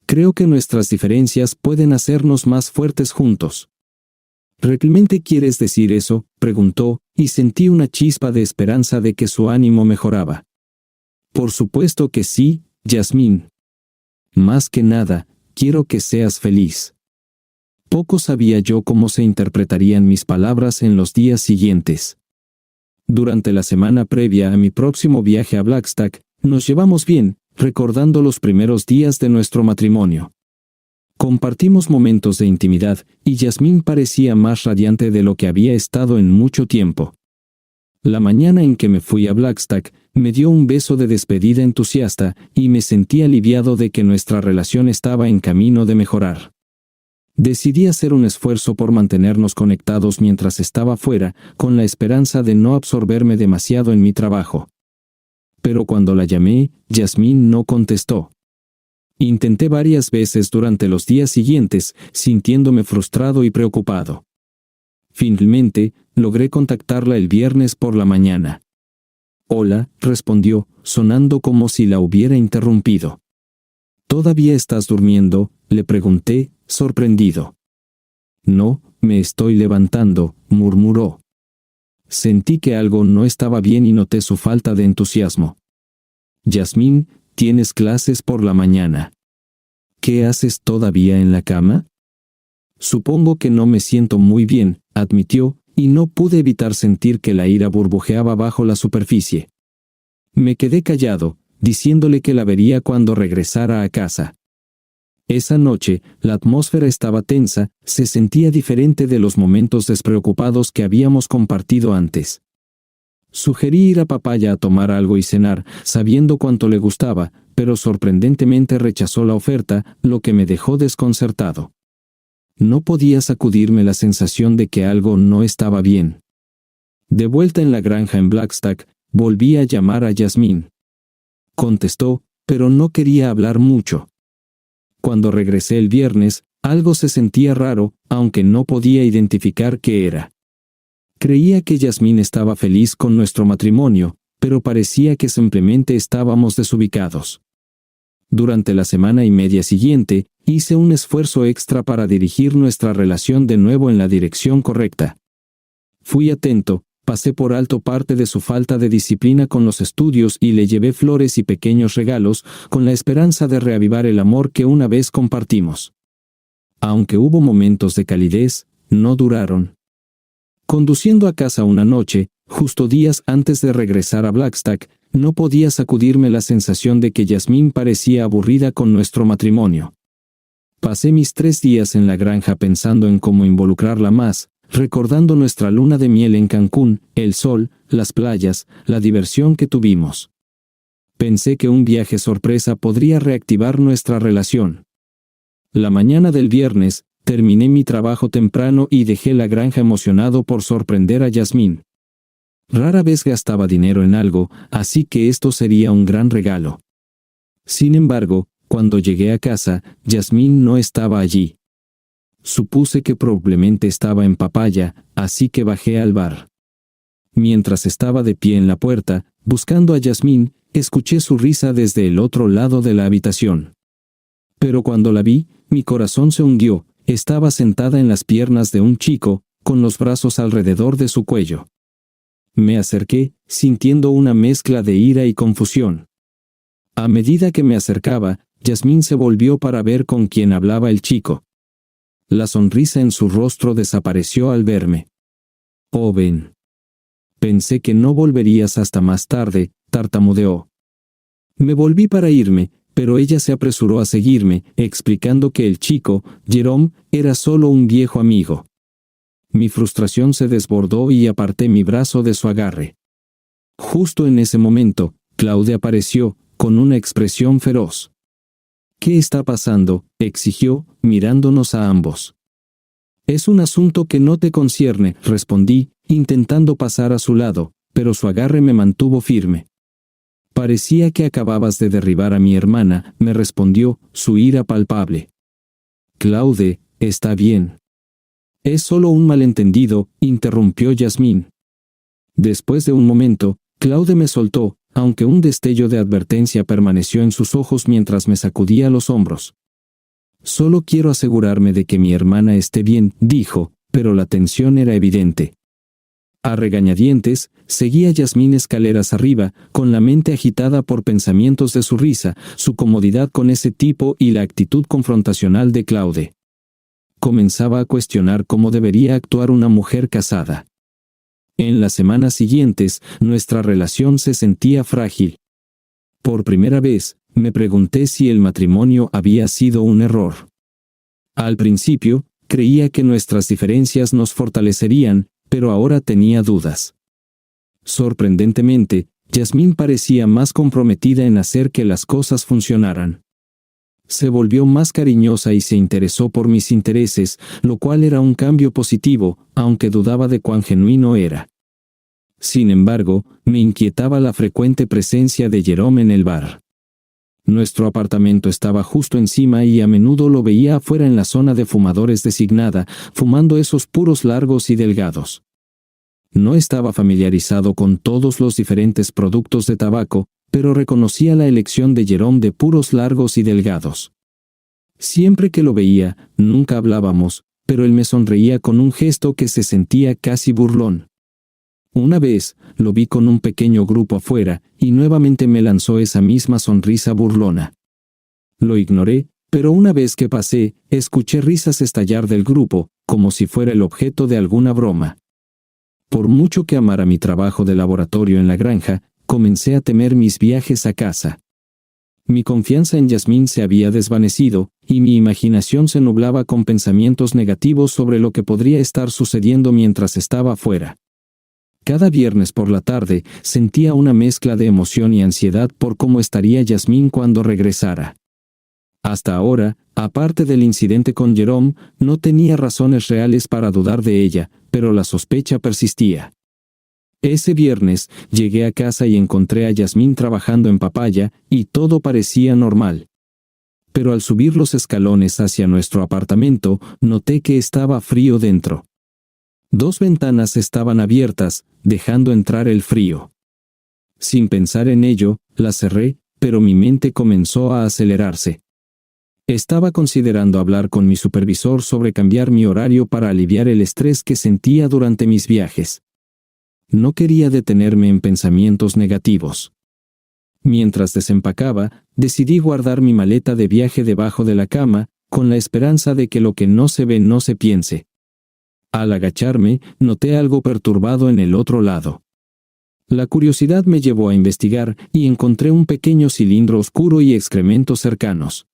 Creo que nuestras diferencias pueden hacernos más fuertes juntos. ¿Realmente quieres decir eso?, preguntó, y sentí una chispa de esperanza de que su ánimo mejoraba. Por supuesto que sí, Yasmín. Más que nada, quiero que seas feliz. Poco sabía yo cómo se interpretarían mis palabras en los días siguientes. Durante la semana previa a mi próximo viaje a Blackstack, nos llevamos bien, recordando los primeros días de nuestro matrimonio. Compartimos momentos de intimidad, y Yasmín parecía más radiante de lo que había estado en mucho tiempo. La mañana en que me fui a Blackstack, me dio un beso de despedida entusiasta, y me sentí aliviado de que nuestra relación estaba en camino de mejorar. Decidí hacer un esfuerzo por mantenernos conectados mientras estaba fuera, con la esperanza de no absorberme demasiado en mi trabajo. Pero cuando la llamé, Yasmín no contestó. Intenté varias veces durante los días siguientes, sintiéndome frustrado y preocupado. Finalmente, logré contactarla el viernes por la mañana. «Hola», respondió, sonando como si la hubiera interrumpido. «¿Todavía estás durmiendo?», le pregunté, sorprendido. «No, me estoy levantando», murmuró. Sentí que algo no estaba bien y noté su falta de entusiasmo. «Yasmín, ¿tienes clases por la mañana? ¿Qué haces todavía en la cama?». «Supongo que no me siento muy bien», admitió, y no pude evitar sentir que la ira burbujeaba bajo la superficie. Me quedé callado, diciéndole que la vería cuando regresara a casa. Esa noche, la atmósfera estaba tensa, se sentía diferente de los momentos despreocupados que habíamos compartido antes. Sugerí ir a Papaya a tomar algo y cenar, sabiendo cuánto le gustaba, pero sorprendentemente rechazó la oferta, lo que me dejó desconcertado. No podía sacudirme la sensación de que algo no estaba bien. De vuelta en la granja en Blackstack, volví a llamar a Yasmín. Contestó, pero no quería hablar mucho. Cuando regresé el viernes, algo se sentía raro, aunque no podía identificar qué era. Creía que Yasmín estaba feliz con nuestro matrimonio, pero parecía que simplemente estábamos desubicados. Durante la semana y media siguiente, hice un esfuerzo extra para dirigir nuestra relación de nuevo en la dirección correcta. Fui atento, pasé por alto parte de su falta de disciplina con los estudios y le llevé flores y pequeños regalos, con la esperanza de reavivar el amor que una vez compartimos. Aunque hubo momentos de calidez, no duraron. Conduciendo a casa una noche, justo días antes de regresar a Blackstack, no podía sacudirme la sensación de que Yasmín parecía aburrida con nuestro matrimonio. Pasé mis 3 días en la granja pensando en cómo involucrarla más, recordando nuestra luna de miel en Cancún, el sol, las playas, la diversión que tuvimos. Pensé que un viaje sorpresa podría reactivar nuestra relación. La mañana del viernes, terminé mi trabajo temprano y dejé la granja emocionado por sorprender a Yasmín. Rara vez gastaba dinero en algo, así que esto sería un gran regalo. Sin embargo, cuando llegué a casa, Yasmín no estaba allí. Supuse que probablemente estaba en Papaya, así que bajé al bar. Mientras estaba de pie en la puerta, buscando a Yasmín, escuché su risa desde el otro lado de la habitación. Pero cuando la vi, mi corazón se hundió. Estaba sentada en las piernas de un chico, con los brazos alrededor de su cuello. Me acerqué, sintiendo una mezcla de ira y confusión. A medida que me acercaba, Yasmín se volvió para ver con quién hablaba el chico. La sonrisa en su rostro desapareció al verme. «Oh, Ben. Pensé que no volverías hasta más tarde», tartamudeó. Me volví para irme, pero ella se apresuró a seguirme, explicando que el chico, Jerome, era solo un viejo amigo. Mi frustración se desbordó y aparté mi brazo de su agarre. Justo en ese momento, Claude apareció, con una expresión feroz. «¿Qué está pasando?», exigió, mirándonos a ambos. «Es un asunto que no te concierne», respondí, intentando pasar a su lado, pero su agarre me mantuvo firme. «Parecía que acababas de derribar a mi hermana», me respondió, su ira palpable. «Claude, está bien». «Es solo un malentendido», interrumpió Yasmín. Después de un momento, Claude me soltó, aunque un destello de advertencia permaneció en sus ojos mientras me sacudía los hombros. «Solo quiero asegurarme de que mi hermana esté bien», dijo, pero la tensión era evidente. A regañadientes, seguía Yasmín escaleras arriba, con la mente agitada por pensamientos de su risa, su comodidad con ese tipo y la actitud confrontacional de Claude. Comenzaba a cuestionar cómo debería actuar una mujer casada. En las semanas siguientes, nuestra relación se sentía frágil. Por primera vez, me pregunté si el matrimonio había sido un error. Al principio, creía que nuestras diferencias nos fortalecerían, pero ahora tenía dudas. Sorprendentemente, Yasmín parecía más comprometida en hacer que las cosas funcionaran. Se volvió más cariñosa y se interesó por mis intereses, lo cual era un cambio positivo, aunque dudaba de cuán genuino era. Sin embargo, me inquietaba la frecuente presencia de Jerome en el bar. Nuestro apartamento estaba justo encima y a menudo lo veía afuera en la zona de fumadores designada, fumando esos puros largos y delgados. No estaba familiarizado con todos los diferentes productos de tabaco, pero reconocía la elección de Jerome de puros largos y delgados. Siempre que lo veía, nunca hablábamos, pero él me sonreía con un gesto que se sentía casi burlón. Una vez, lo vi con un pequeño grupo afuera, y nuevamente me lanzó esa misma sonrisa burlona. Lo ignoré, pero una vez que pasé, escuché risas estallar del grupo, como si fuera el objeto de alguna broma. Por mucho que amara mi trabajo de laboratorio en la granja, comencé a temer mis viajes a casa. Mi confianza en Yasmín se había desvanecido, y mi imaginación se nublaba con pensamientos negativos sobre lo que podría estar sucediendo mientras estaba afuera. Cada viernes por la tarde sentía una mezcla de emoción y ansiedad por cómo estaría Yasmín cuando regresara. Hasta ahora, aparte del incidente con Jerome, no tenía razones reales para dudar de ella, pero la sospecha persistía. Ese viernes, llegué a casa y encontré a Yasmín trabajando en papaya, y todo parecía normal. Pero al subir los escalones hacia nuestro apartamento, noté que estaba frío dentro. 2 ventanas estaban abiertas, dejando entrar el frío. Sin pensar en ello, las cerré, pero mi mente comenzó a acelerarse. Estaba considerando hablar con mi supervisor sobre cambiar mi horario para aliviar el estrés que sentía durante mis viajes. No quería detenerme en pensamientos negativos. Mientras desempacaba, decidí guardar mi maleta de viaje debajo de la cama, con la esperanza de que lo que no se ve no se piense. Al agacharme, noté algo perturbado en el otro lado. La curiosidad me llevó a investigar y encontré un pequeño cilindro oscuro y excrementos cercanos.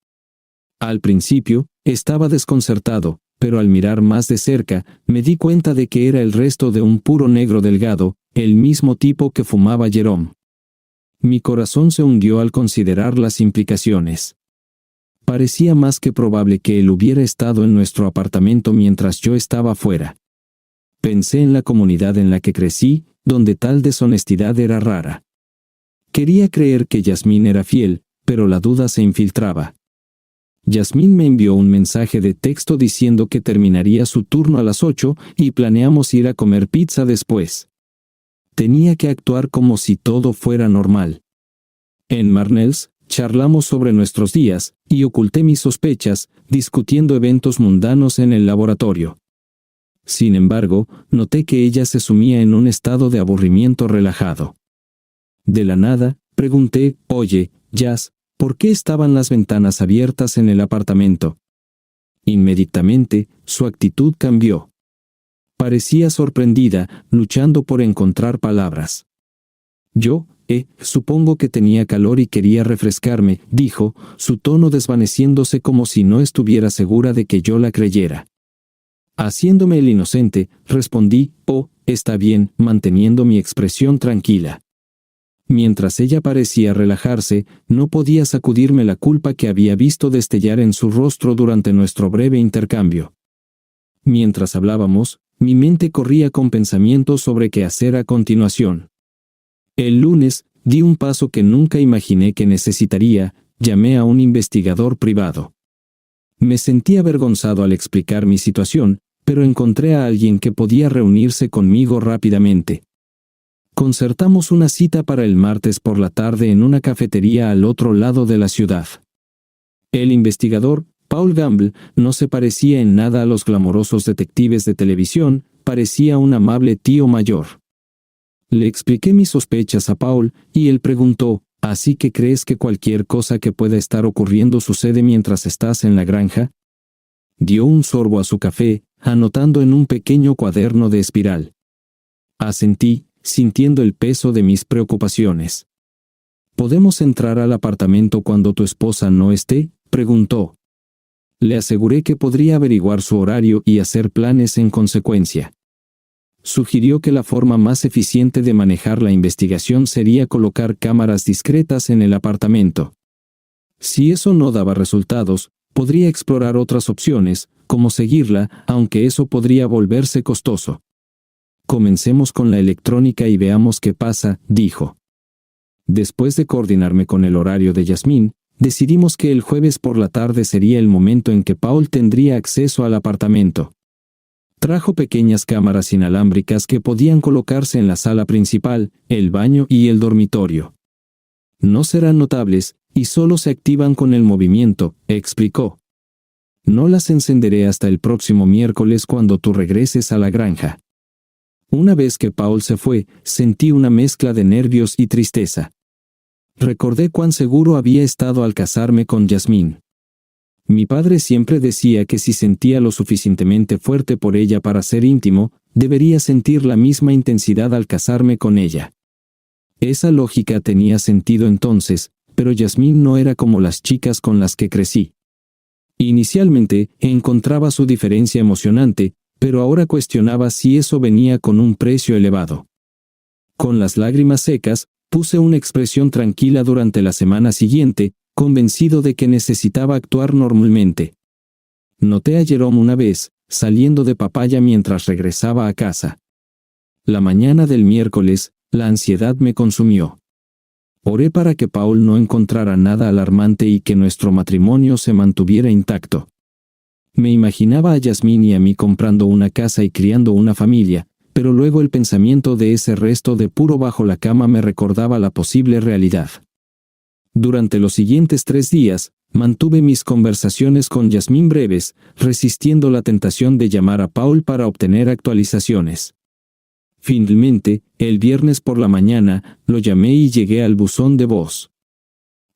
Al principio, estaba desconcertado, pero al mirar más de cerca, me di cuenta de que era el resto de un puro negro delgado, el mismo tipo que fumaba Jerome. Mi corazón se hundió al considerar las implicaciones. Parecía más que probable que él hubiera estado en nuestro apartamento mientras yo estaba fuera. Pensé en la comunidad en la que crecí, donde tal deshonestidad era rara. Quería creer que Yasmín era fiel, pero la duda se infiltraba. Yasmín me envió un mensaje de texto diciendo que terminaría su turno a las 8 y planeamos ir a comer pizza después. Tenía que actuar como si todo fuera normal. En Marnells, charlamos sobre nuestros días, y oculté mis sospechas, discutiendo eventos mundanos en el laboratorio. Sin embargo, noté que ella se sumía en un estado de aburrimiento relajado. De la nada, pregunté, «Oye, Jazz, ¿por qué estaban las ventanas abiertas en el apartamento?» Inmediatamente, su actitud cambió. Parecía sorprendida, luchando por encontrar palabras. Supongo que tenía calor y quería refrescarme», dijo, su tono desvaneciéndose como si no estuviera segura de que yo la creyera. Haciéndome el inocente, respondí, «Oh, está bien», manteniendo mi expresión tranquila. Mientras ella parecía relajarse, no podía sacudirme la culpa que había visto destellar en su rostro durante nuestro breve intercambio. Mientras hablábamos, mi mente corría con pensamientos sobre qué hacer a continuación. El lunes, di un paso que nunca imaginé que necesitaría, llamé a un investigador privado. Me sentí avergonzado al explicar mi situación, pero encontré a alguien que podía reunirse conmigo rápidamente. Concertamos una cita para el martes por la tarde en una cafetería al otro lado de la ciudad. El investigador, Paul Gamble, no se parecía en nada a los glamorosos detectives de televisión, parecía un amable tío mayor. Le expliqué mis sospechas a Paul, y él preguntó, «¿Así que crees que cualquier cosa que pueda estar ocurriendo sucede mientras estás en la granja?» Dio un sorbo a su café, anotando en un pequeño cuaderno de espiral. Asentí, sintiendo el peso de mis preocupaciones. «¿Podemos entrar al apartamento cuando tu esposa no esté?», preguntó. Le aseguré que podría averiguar su horario y hacer planes en consecuencia. Sugirió que la forma más eficiente de manejar la investigación sería colocar cámaras discretas en el apartamento. Si eso no daba resultados, podría explorar otras opciones, como seguirla, aunque eso podría volverse costoso. «Comencemos con la electrónica y veamos qué pasa», dijo. Después de coordinarme con el horario de Yasmín, decidimos que el jueves por la tarde sería el momento en que Paul tendría acceso al apartamento. Trajo pequeñas cámaras inalámbricas que podían colocarse en la sala principal, el baño y el dormitorio. No serán notables, y solo se activan con el movimiento, explicó. No las encenderé hasta el próximo miércoles cuando tú regreses a la granja. Una vez que Paul se fue, sentí una mezcla de nervios y tristeza. Recordé cuán seguro había estado al casarme con Yasmín. Mi padre siempre decía que si sentía lo suficientemente fuerte por ella para ser íntimo, debería sentir la misma intensidad al casarme con ella. Esa lógica tenía sentido entonces, pero Yasmín no era como las chicas con las que crecí. Inicialmente, encontraba su diferencia emocionante, pero ahora cuestionaba si eso venía con un precio elevado. Con las lágrimas secas, puse una expresión tranquila durante la semana siguiente, convencido de que necesitaba actuar normalmente. Noté a Jerome una vez, saliendo de Papaya mientras regresaba a casa. La mañana del miércoles, la ansiedad me consumió. Oré para que Paul no encontrara nada alarmante y que nuestro matrimonio se mantuviera intacto. Me imaginaba a Yasmín y a mí comprando una casa y criando una familia, pero luego el pensamiento de ese resto de puro bajo la cama me recordaba la posible realidad. Durante los siguientes 3 días, mantuve mis conversaciones con Yasmín breves, resistiendo la tentación de llamar a Paul para obtener actualizaciones. Finalmente, el viernes por la mañana, lo llamé y llegué al buzón de voz.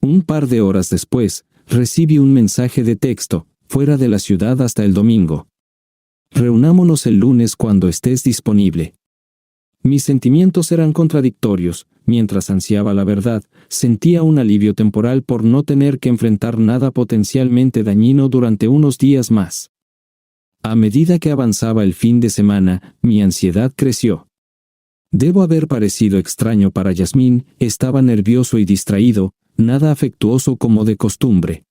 Un par de horas después, recibí un mensaje de texto, fuera de la ciudad hasta el domingo. Reunámonos el lunes cuando estés disponible. Mis sentimientos eran contradictorios. Mientras ansiaba la verdad, sentía un alivio temporal por no tener que enfrentar nada potencialmente dañino durante unos días más. A medida que avanzaba el fin de semana, mi ansiedad creció. Debo haber parecido extraño para Yasmín, estaba nervioso y distraído, nada afectuoso como de costumbre.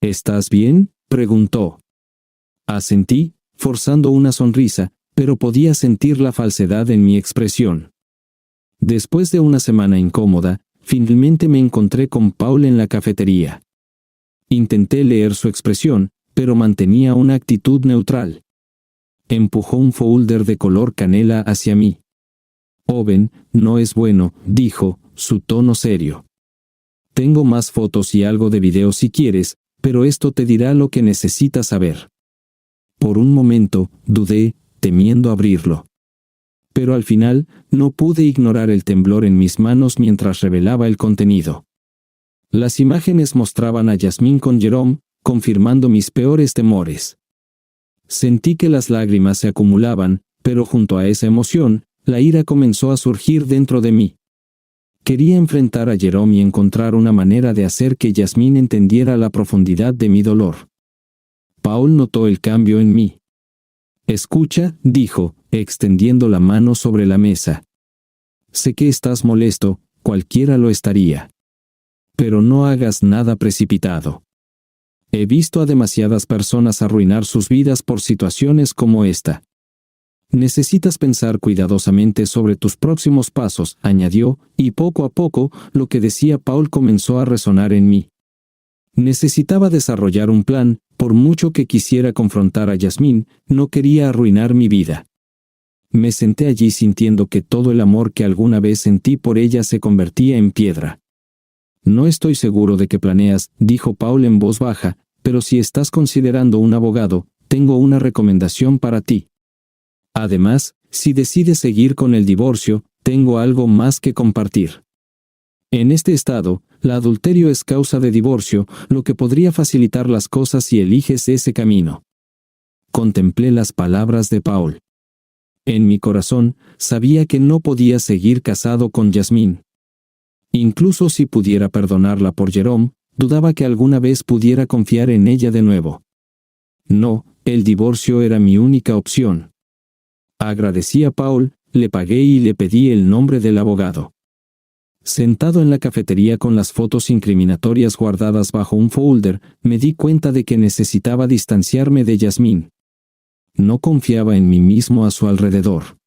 ¿Estás bien?, preguntó. Asentí, forzando una sonrisa, pero podía sentir la falsedad en mi expresión. Después de una semana incómoda, finalmente me encontré con Paul en la cafetería. Intenté leer su expresión, pero mantenía una actitud neutral. Empujó un folder de color canela hacia mí. «Owen, no es bueno», dijo, su tono serio. «Tengo más fotos y algo de video si quieres, pero esto te dirá lo que necesitas saber». Por un momento, dudé, temiendo abrirlo. Pero al final, no pude ignorar el temblor en mis manos mientras revelaba el contenido. Las imágenes mostraban a Yasmín con Jerome, confirmando mis peores temores. Sentí que las lágrimas se acumulaban, pero junto a esa emoción, la ira comenzó a surgir dentro de mí. Quería enfrentar a Jerome y encontrar una manera de hacer que Yasmín entendiera la profundidad de mi dolor. Paul notó el cambio en mí. «Escucha», dijo, extendiendo la mano sobre la mesa. «Sé que estás molesto, cualquiera lo estaría. Pero no hagas nada precipitado. He visto a demasiadas personas arruinar sus vidas por situaciones como esta. Necesitas pensar cuidadosamente sobre tus próximos pasos», añadió, y poco a poco, lo que decía Paul comenzó a resonar en mí. Necesitaba desarrollar un plan, por mucho que quisiera confrontar a Yasmín, no quería arruinar mi vida. Me senté allí sintiendo que todo el amor que alguna vez sentí por ella se convertía en piedra. «No estoy seguro de qué planeas», dijo Paul en voz baja, «pero si estás considerando un abogado, tengo una recomendación para ti. Además, si decides seguir con el divorcio, tengo algo más que compartir. En este estado, el adulterio es causa de divorcio, lo que podría facilitar las cosas si eliges ese camino». Contemplé las palabras de Paul. En mi corazón, sabía que no podía seguir casado con Yasmín. Incluso si pudiera perdonarla por Jerome, dudaba que alguna vez pudiera confiar en ella de nuevo. No, el divorcio era mi única opción. Agradecí a Paul, le pagué y le pedí el nombre del abogado. Sentado en la cafetería con las fotos incriminatorias guardadas bajo un folder, me di cuenta de que necesitaba distanciarme de Yasmín. No confiaba en mí mismo a su alrededor.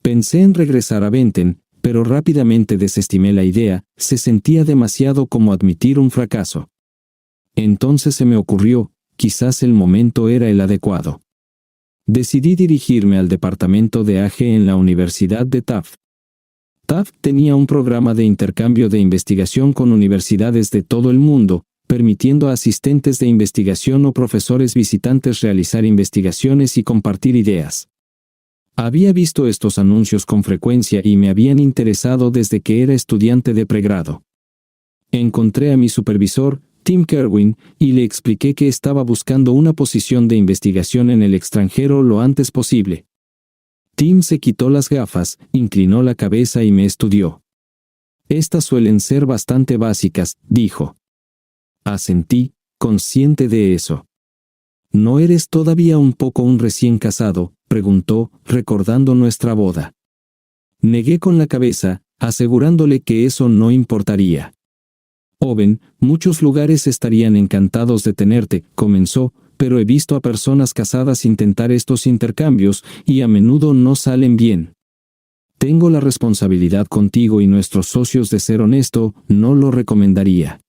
Pensé en regresar a Benton, pero rápidamente desestimé la idea, se sentía demasiado como admitir un fracaso. Entonces se me ocurrió, quizás el momento era el adecuado. Decidí dirigirme al departamento de AG en la Universidad de Taft. Taft tenía un programa de intercambio de investigación con universidades de todo el mundo, permitiendo a asistentes de investigación o profesores visitantes realizar investigaciones y compartir ideas. Había visto estos anuncios con frecuencia y me habían interesado desde que era estudiante de pregrado. Encontré a mi supervisor, Tim Kerwin, y le expliqué que estaba buscando una posición de investigación en el extranjero lo antes posible. Tim se quitó las gafas, inclinó la cabeza y me estudió. Estas suelen ser bastante básicas, dijo. Asentí, consciente de eso. ¿No eres todavía un poco un recién casado?, preguntó, recordando nuestra boda. Negué con la cabeza, asegurándole que eso no importaría. Owen, muchos lugares estarían encantados de tenerte, comenzó, pero he visto a personas casadas intentar estos intercambios y a menudo no salen bien. Tengo la responsabilidad contigo y nuestros socios de ser honesto, no lo recomendaría.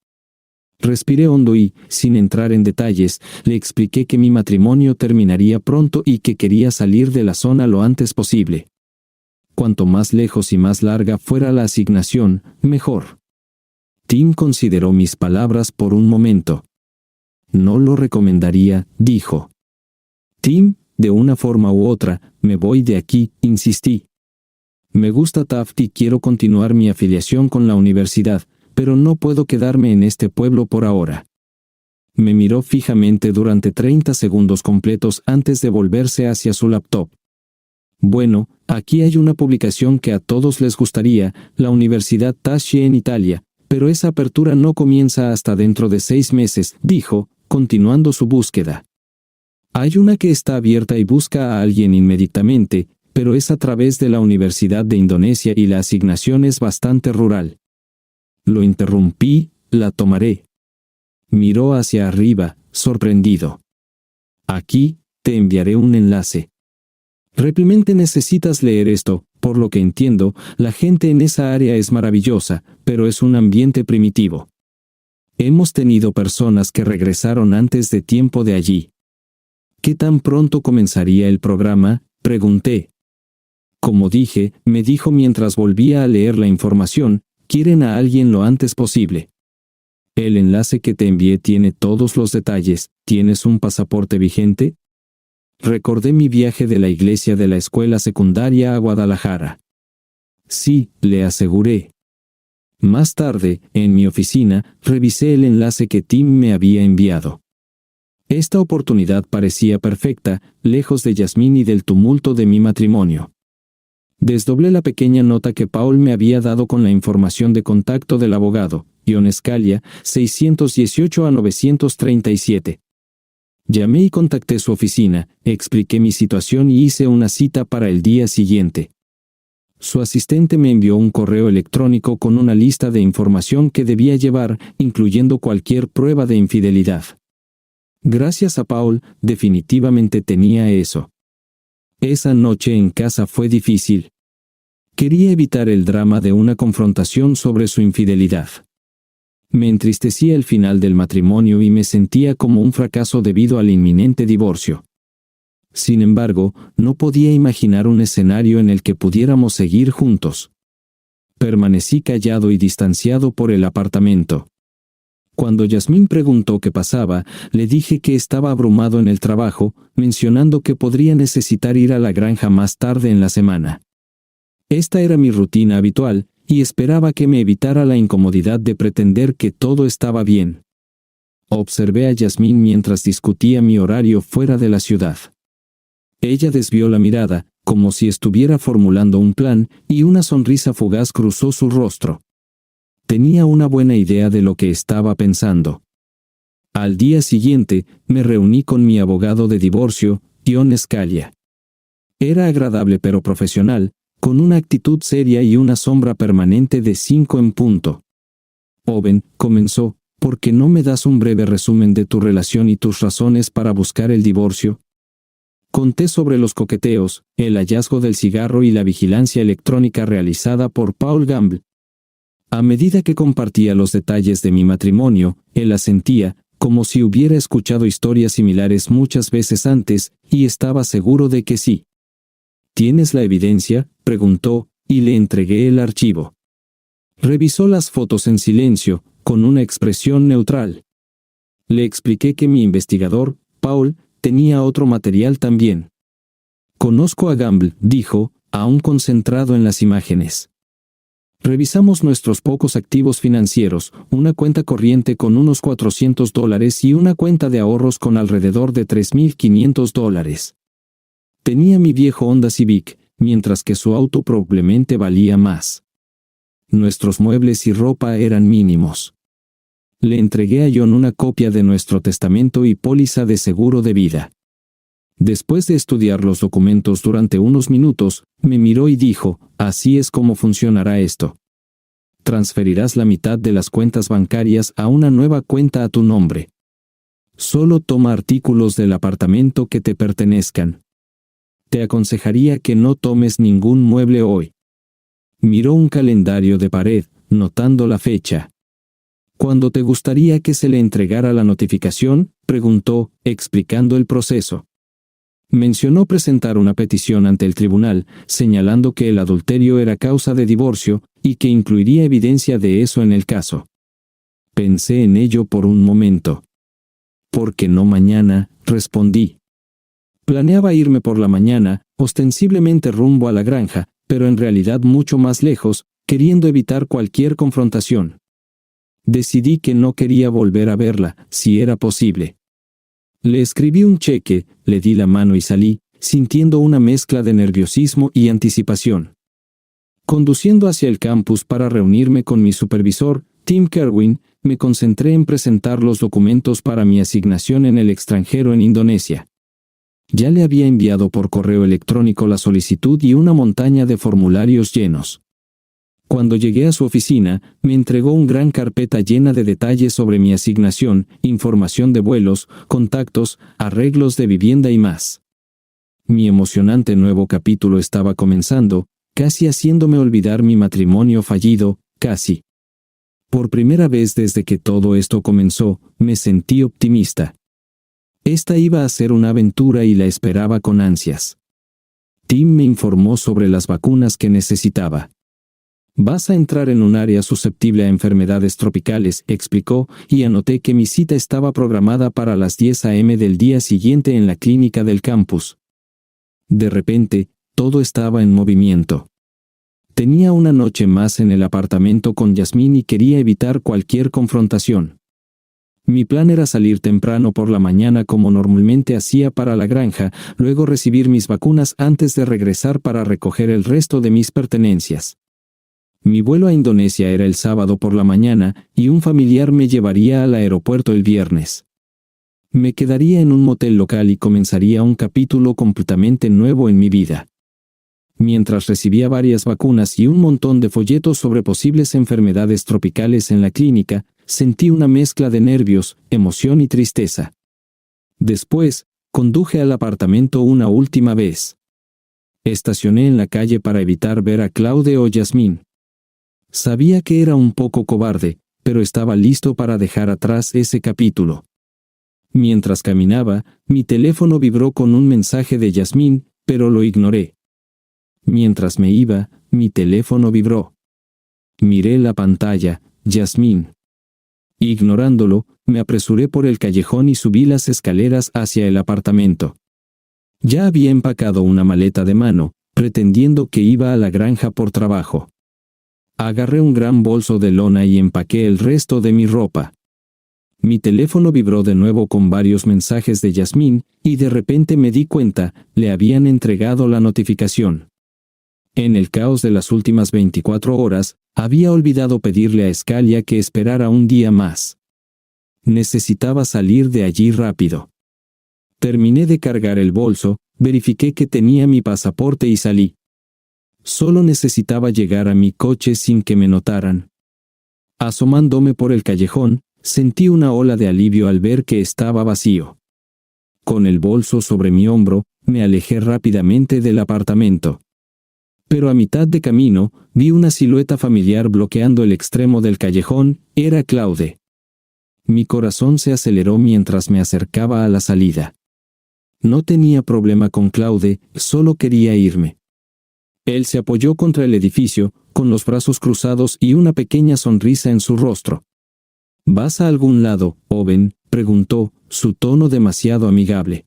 Respiré hondo y, sin entrar en detalles, le expliqué que mi matrimonio terminaría pronto y que quería salir de la zona lo antes posible. Cuanto más lejos y más larga fuera la asignación, mejor. Tim consideró mis palabras por un momento. No lo recomendaría, dijo. Tim, de una forma u otra, me voy de aquí, insistí. Me gusta Taft y quiero continuar mi afiliación con la universidad, pero no puedo quedarme en este pueblo por ahora. Me miró fijamente durante 30 segundos completos antes de volverse hacia su laptop. Bueno, aquí hay una publicación que a todos les gustaría, la Universidad Tashi en Italia, pero esa apertura no comienza hasta dentro de 6 meses, dijo, continuando su búsqueda. Hay una que está abierta y busca a alguien inmediatamente, pero es a través de la Universidad de Indonesia y la asignación es bastante rural. Lo interrumpí, la tomaré. Miró hacia arriba, sorprendido. Aquí, te enviaré un enlace. Realmente necesitas leer esto, por lo que entiendo, la gente en esa área es maravillosa, pero es un ambiente primitivo. Hemos tenido personas que regresaron antes de tiempo de allí. ¿Qué tan pronto comenzaría el programa?, pregunté. Como dije, me dijo mientras volvía a leer la información, quieren a alguien lo antes posible. El enlace que te envié tiene todos los detalles. ¿Tienes un pasaporte vigente? Recordé mi viaje de la iglesia de la escuela secundaria a Guadalajara. Sí, le aseguré. Más tarde, en mi oficina, revisé el enlace que Tim me había enviado. Esta oportunidad parecía perfecta, lejos de Yasmín y del tumulto de mi matrimonio. Desdoblé la pequeña nota que Paul me había dado con la información de contacto del abogado, Ion Scalia, 618 a 937. Llamé y contacté su oficina, expliqué mi situación y hice una cita para el día siguiente. Su asistente me envió un correo electrónico con una lista de información que debía llevar, incluyendo cualquier prueba de infidelidad. Gracias a Paul, definitivamente tenía eso. Esa noche en casa fue difícil. Quería evitar el drama de una confrontación sobre su infidelidad. Me entristecía el final del matrimonio y me sentía como un fracaso debido al inminente divorcio. Sin embargo, no podía imaginar un escenario en el que pudiéramos seguir juntos. Permanecí callado y distanciado por el apartamento. Cuando Yasmín preguntó qué pasaba, le dije que estaba abrumado en el trabajo, mencionando que podría necesitar ir a la granja más tarde en la semana. Esta era mi rutina habitual, y esperaba que me evitara la incomodidad de pretender que todo estaba bien. Observé a Yasmín mientras discutía mi horario fuera de la ciudad. Ella desvió la mirada, como si estuviera formulando un plan, y una sonrisa fugaz cruzó su rostro. Tenía una buena idea de lo que estaba pensando. Al día siguiente, me reuní con mi abogado de divorcio, Ion Scalia. Era agradable pero profesional, con una actitud seria y una sombra permanente de 5 en punto. Owen, comenzó, ¿por qué no me das un breve resumen de tu relación y tus razones para buscar el divorcio? Conté sobre los coqueteos, el hallazgo del cigarro y la vigilancia electrónica realizada por Paul Gamble. A medida que compartía los detalles de mi matrimonio, él asentía, como si hubiera escuchado historias similares muchas veces antes, y estaba seguro de que sí. ¿Tienes la evidencia?, preguntó, y le entregué el archivo. Revisó las fotos en silencio, con una expresión neutral. Le expliqué que mi investigador, Paul, tenía otro material también. Conozco a Gamble, dijo, aún concentrado en las imágenes. Revisamos nuestros pocos activos financieros, una cuenta corriente con unos $400 y una cuenta de ahorros con alrededor de $3,500. Tenía mi viejo Honda Civic, mientras que su auto probablemente valía más. Nuestros muebles y ropa eran mínimos. Le entregué a John una copia de nuestro testamento y póliza de seguro de vida. Después de estudiar los documentos durante unos minutos, me miró y dijo, así es como funcionará esto. Transferirás la mitad de las cuentas bancarias a una nueva cuenta a tu nombre. Solo toma artículos del apartamento que te pertenezcan. Te aconsejaría que no tomes ningún mueble hoy. Miró un calendario de pared, notando la fecha. ¿Cuándo te gustaría que se le entregara la notificación?, preguntó, explicando el proceso. Mencionó presentar una petición ante el tribunal, señalando que el adulterio era causa de divorcio, y que incluiría evidencia de eso en el caso. Pensé en ello por un momento. ¿Por qué no mañana?, respondí. Planeaba irme por la mañana, ostensiblemente rumbo a la granja, pero en realidad mucho más lejos, queriendo evitar cualquier confrontación. Decidí que no quería volver a verla, si era posible. Le escribí un cheque, le di la mano y salí, sintiendo una mezcla de nerviosismo y anticipación. Conduciendo hacia el campus para reunirme con mi supervisor, Tim Kerwin, me concentré en presentar los documentos para mi asignación en el extranjero en Indonesia. Ya le había enviado por correo electrónico la solicitud y una montaña de formularios llenos. Cuando llegué a su oficina, me entregó una gran carpeta llena de detalles sobre mi asignación, información de vuelos, contactos, arreglos de vivienda y más. Mi emocionante nuevo capítulo estaba comenzando, casi haciéndome olvidar mi matrimonio fallido, casi. Por primera vez desde que todo esto comenzó, me sentí optimista. Esta iba a ser una aventura y la esperaba con ansias. Tim me informó sobre las vacunas que necesitaba. Vas a entrar en un área susceptible a enfermedades tropicales, explicó, y anoté que mi cita estaba programada para las 10 a.m. del día siguiente en la clínica del campus. De repente, todo estaba en movimiento. Tenía una noche más en el apartamento con Yasmín y quería evitar cualquier confrontación. Mi plan era salir temprano por la mañana como normalmente hacía para la granja, luego recibir mis vacunas antes de regresar para recoger el resto de mis pertenencias. Mi vuelo a Indonesia era el sábado por la mañana, y un familiar me llevaría al aeropuerto el viernes. Me quedaría en un motel local y comenzaría un capítulo completamente nuevo en mi vida. Mientras recibía varias vacunas y un montón de folletos sobre posibles enfermedades tropicales en la clínica, sentí una mezcla de nervios, emoción y tristeza. Después, conduje al apartamento una última vez. Estacioné en la calle para evitar ver a Claude o Yasmín. Sabía que era un poco cobarde, pero estaba listo para dejar atrás ese capítulo. Mientras caminaba, mi teléfono vibró con un mensaje de Yasmín, pero lo ignoré. Mientras me iba, mi teléfono vibró. Miré la pantalla, Yasmín. Ignorándolo, me apresuré por el callejón y subí las escaleras hacia el apartamento. Ya había empacado una maleta de mano, pretendiendo que iba a la granja por trabajo. Agarré un gran bolso de lona y empaqué el resto de mi ropa. Mi teléfono vibró de nuevo con varios mensajes de Yasmín, y de repente me di cuenta, le habían entregado la notificación. En el caos de las últimas 24 horas, había olvidado pedirle a Scalia que esperara un día más. Necesitaba salir de allí rápido. Terminé de cargar el bolso, verifiqué que tenía mi pasaporte y salí. Solo necesitaba llegar a mi coche sin que me notaran. Asomándome por el callejón, sentí una ola de alivio al ver que estaba vacío. con el bolso sobre mi hombro, me alejé rápidamente del apartamento. Pero a mitad de camino, vi una silueta familiar bloqueando el extremo del callejón. Era Claude. Mi corazón se aceleró mientras me acercaba a la salida. No tenía problema con Claude, solo quería irme. Él se apoyó contra el edificio, con los brazos cruzados y una pequeña sonrisa en su rostro. ¿Vas a algún lado, Owen?, preguntó, su tono demasiado amigable.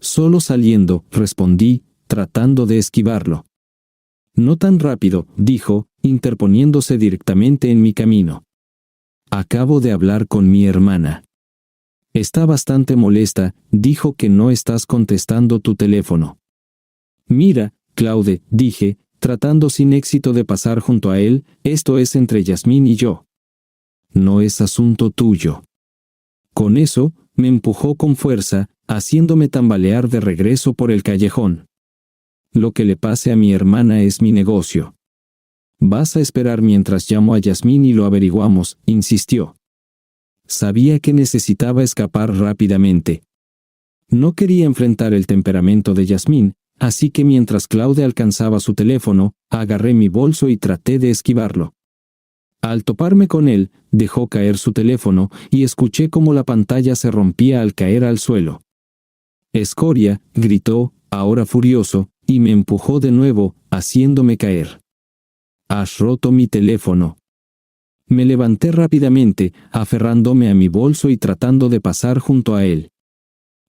Solo saliendo, respondí, tratando de esquivarlo. No tan rápido, dijo, interponiéndose directamente en mi camino. Acabo de hablar con mi hermana. Está bastante molesta, dijo que no estás contestando tu teléfono. Mira, Claude, dije, tratando sin éxito de pasar junto a él, esto es entre Yasmín y yo. No es asunto tuyo. Con eso, me empujó con fuerza, haciéndome tambalear de regreso por el callejón. Lo que le pase a mi hermana es mi negocio. Vas a esperar mientras llamo a Yasmín y lo averiguamos, insistió. Sabía que necesitaba escapar rápidamente. No quería enfrentar el temperamento de Yasmín, así que mientras Claude alcanzaba su teléfono, agarré mi bolso y traté de esquivarlo. Al toparme con él, dejó caer su teléfono y escuché cómo la pantalla se rompía al caer al suelo. «Escoria», gritó, ahora furioso, y me empujó de nuevo, haciéndome caer. «Has roto mi teléfono». Me levanté rápidamente, aferrándome a mi bolso y tratando de pasar junto a él.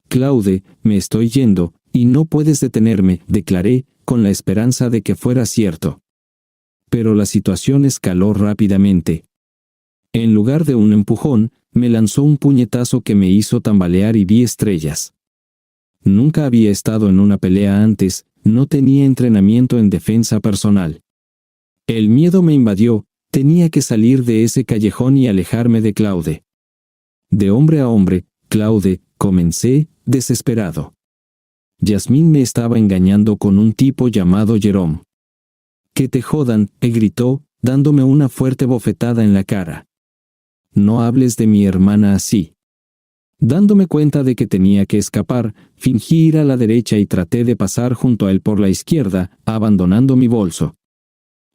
«Claude, me estoy yendo, y no puedes detenerme», declaré, con la esperanza de que fuera cierto. Pero la situación escaló rápidamente. En lugar de un empujón, me lanzó un puñetazo que me hizo tambalear y vi estrellas. Nunca había estado en una pelea antes, no tenía entrenamiento en defensa personal. El miedo me invadió, tenía que salir de ese callejón y alejarme de Claude. De hombre a hombre, Claude, comencé, desesperado. Yasmín me estaba engañando con un tipo llamado Jerome. «Que te jodan», gritó, dándome una fuerte bofetada en la cara. «No hables de mi hermana así». Dándome cuenta de que tenía que escapar, fingí ir a la derecha y traté de pasar junto a él por la izquierda, abandonando mi bolso.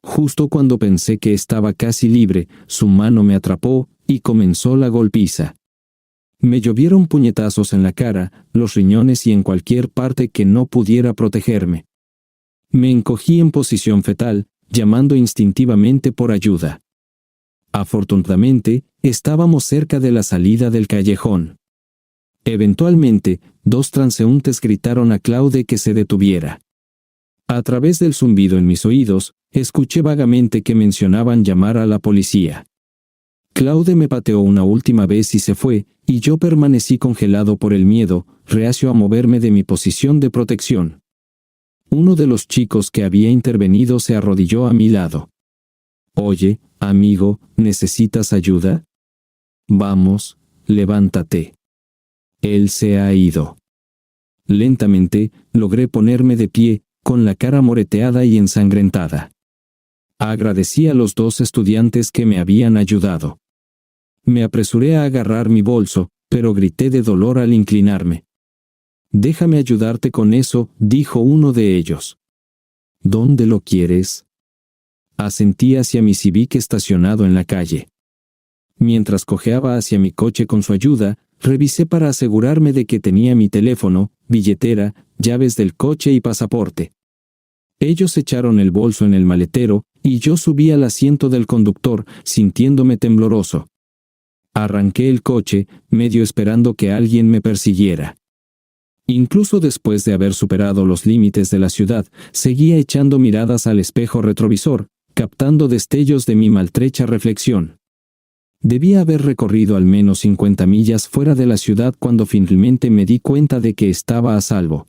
Justo cuando pensé que estaba casi libre, su mano me atrapó, y comenzó la golpiza. Me llovieron puñetazos en la cara, los riñones y en cualquier parte que no pudiera protegerme. Me encogí en posición fetal, llamando instintivamente por ayuda. Afortunadamente, estábamos cerca de la salida del callejón. Eventualmente, 2 transeúntes gritaron a Claude que se detuviera. A través del zumbido en mis oídos, escuché vagamente que mencionaban llamar a la policía. Claude me pateó una última vez y se fue, y yo permanecí congelado por el miedo, reacio a moverme de mi posición de protección. Uno de los chicos que había intervenido se arrodilló a mi lado. «Oye, amigo, ¿necesitas ayuda? Vamos, levántate». Él se ha ido. Lentamente, logré ponerme de pie, con la cara moreteada y ensangrentada. Agradecí a los 2 estudiantes que me habían ayudado. Me apresuré a agarrar mi bolso, pero grité de dolor al inclinarme. «Déjame ayudarte con eso», dijo uno de ellos. «¿Dónde lo quieres?» Asentí hacia mi Civic estacionado en la calle. Mientras cojeaba hacia mi coche con su ayuda, revisé para asegurarme de que tenía mi teléfono, billetera, llaves del coche y pasaporte. Ellos echaron el bolso en el maletero, y yo subí al asiento del conductor, sintiéndome tembloroso. Arranqué el coche, medio esperando que alguien me persiguiera. Incluso después de haber superado los límites de la ciudad, seguía echando miradas al espejo retrovisor, captando destellos de mi maltrecha reflexión. Debía haber recorrido al menos 50 millas fuera de la ciudad cuando finalmente me di cuenta de que estaba a salvo.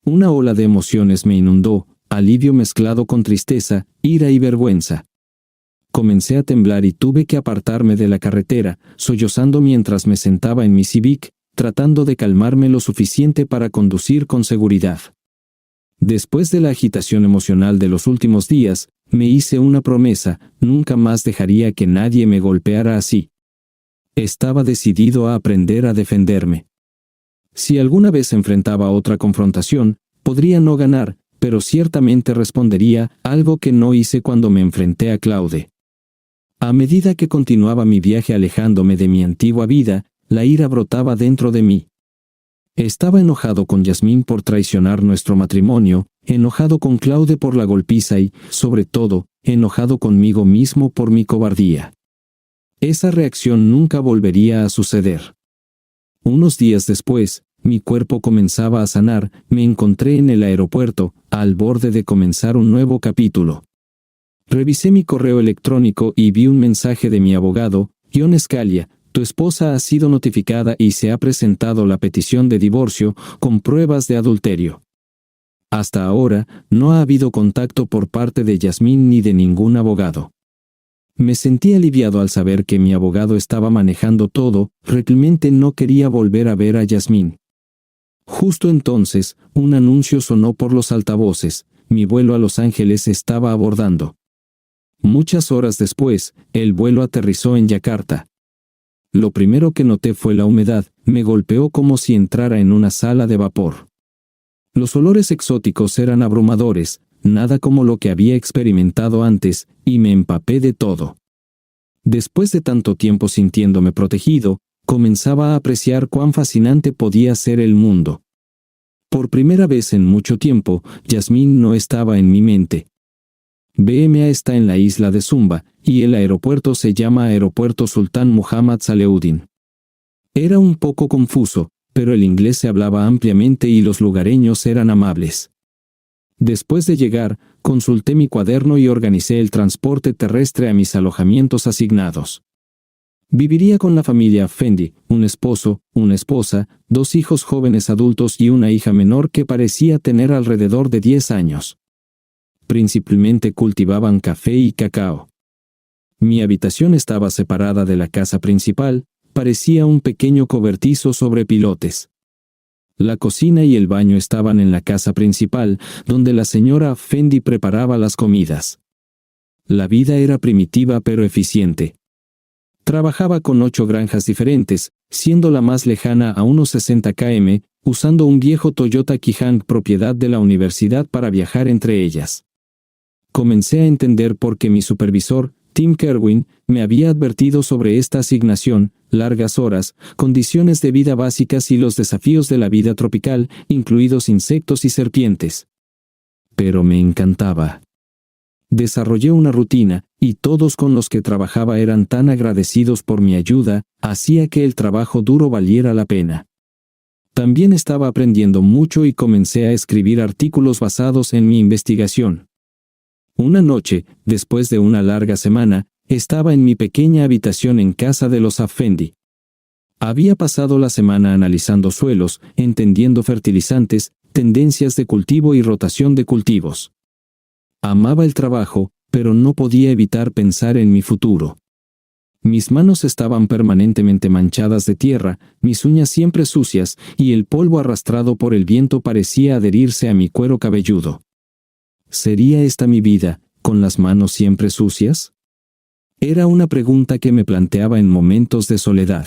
Una ola de emociones me inundó, alivio mezclado con tristeza, ira y vergüenza. Comencé a temblar y tuve que apartarme de la carretera, sollozando mientras me sentaba en mi Civic, tratando de calmarme lo suficiente para conducir con seguridad. Después de la agitación emocional de los últimos días, me hice una promesa: nunca más dejaría que nadie me golpeara así. Estaba decidido a aprender a defenderme. Si alguna vez enfrentaba otra confrontación, podría no ganar, pero ciertamente respondería, algo que no hice cuando me enfrenté a Claude. A medida que continuaba mi viaje alejándome de mi antigua vida, la ira brotaba dentro de mí. Estaba enojado con Yasmín por traicionar nuestro matrimonio, enojado con Claude por la golpiza y, sobre todo, enojado conmigo mismo por mi cobardía. Esa reacción nunca volvería a suceder. Unos días después, mi cuerpo comenzaba a sanar, me encontré en el aeropuerto, al borde de comenzar un nuevo capítulo. Revisé mi correo electrónico y vi un mensaje de mi abogado, John Scalia: tu esposa ha sido notificada y se ha presentado la petición de divorcio con pruebas de adulterio. Hasta ahora, no ha habido contacto por parte de Yasmín ni de ningún abogado. Me sentí aliviado al saber que mi abogado estaba manejando todo, realmente no quería volver a ver a Yasmín. Justo entonces, un anuncio sonó por los altavoces: mi vuelo a Los Ángeles estaba abordando. Muchas horas después, el vuelo aterrizó en Yakarta. Lo primero que noté fue la humedad, me golpeó como si entrara en una sala de vapor. Los olores exóticos eran abrumadores, nada como lo que había experimentado antes, y me empapé de todo. Después de tanto tiempo sintiéndome protegido, comenzaba a apreciar cuán fascinante podía ser el mundo. Por primera vez en mucho tiempo, Yasmín no estaba en mi mente. BMA está en la isla de Sumba, y el aeropuerto se llama Aeropuerto Sultán Muhammad Saleuddin. Era un poco confuso, pero el inglés se hablaba ampliamente y los lugareños eran amables. Después de llegar, consulté mi cuaderno y organicé el transporte terrestre a mis alojamientos asignados. Viviría con la familia Afendi, un esposo, una esposa, 2 hijos jóvenes adultos y una hija menor que parecía tener alrededor de 10 años. Principalmente cultivaban café y cacao. Mi habitación estaba separada de la casa principal, parecía un pequeño cobertizo sobre pilotes. La cocina y el baño estaban en la casa principal, donde la señora Afendi preparaba las comidas. La vida era primitiva pero eficiente. Trabajaba con 8 granjas diferentes, siendo la más lejana a unos 60 km, usando un viejo Toyota Kijang propiedad de la universidad para viajar entre ellas. Comencé a entender por qué mi supervisor, Tim Kerwin, me había advertido sobre esta asignación: largas horas, condiciones de vida básicas y los desafíos de la vida tropical, incluidos insectos y serpientes. Pero me encantaba. Desarrollé una rutina, y todos con los que trabajaba eran tan agradecidos por mi ayuda, hacía que el trabajo duro valiera la pena. También estaba aprendiendo mucho y comencé a escribir artículos basados en mi investigación. Una noche, después de una larga semana, estaba en mi pequeña habitación en casa de los Afendi. Había pasado la semana analizando suelos, entendiendo fertilizantes, tendencias de cultivo y rotación de cultivos. Amaba el trabajo, pero no podía evitar pensar en mi futuro. Mis manos estaban permanentemente manchadas de tierra, mis uñas siempre sucias, y el polvo arrastrado por el viento parecía adherirse a mi cuero cabelludo. ¿Sería esta mi vida, con las manos siempre sucias? Era una pregunta que me planteaba en momentos de soledad.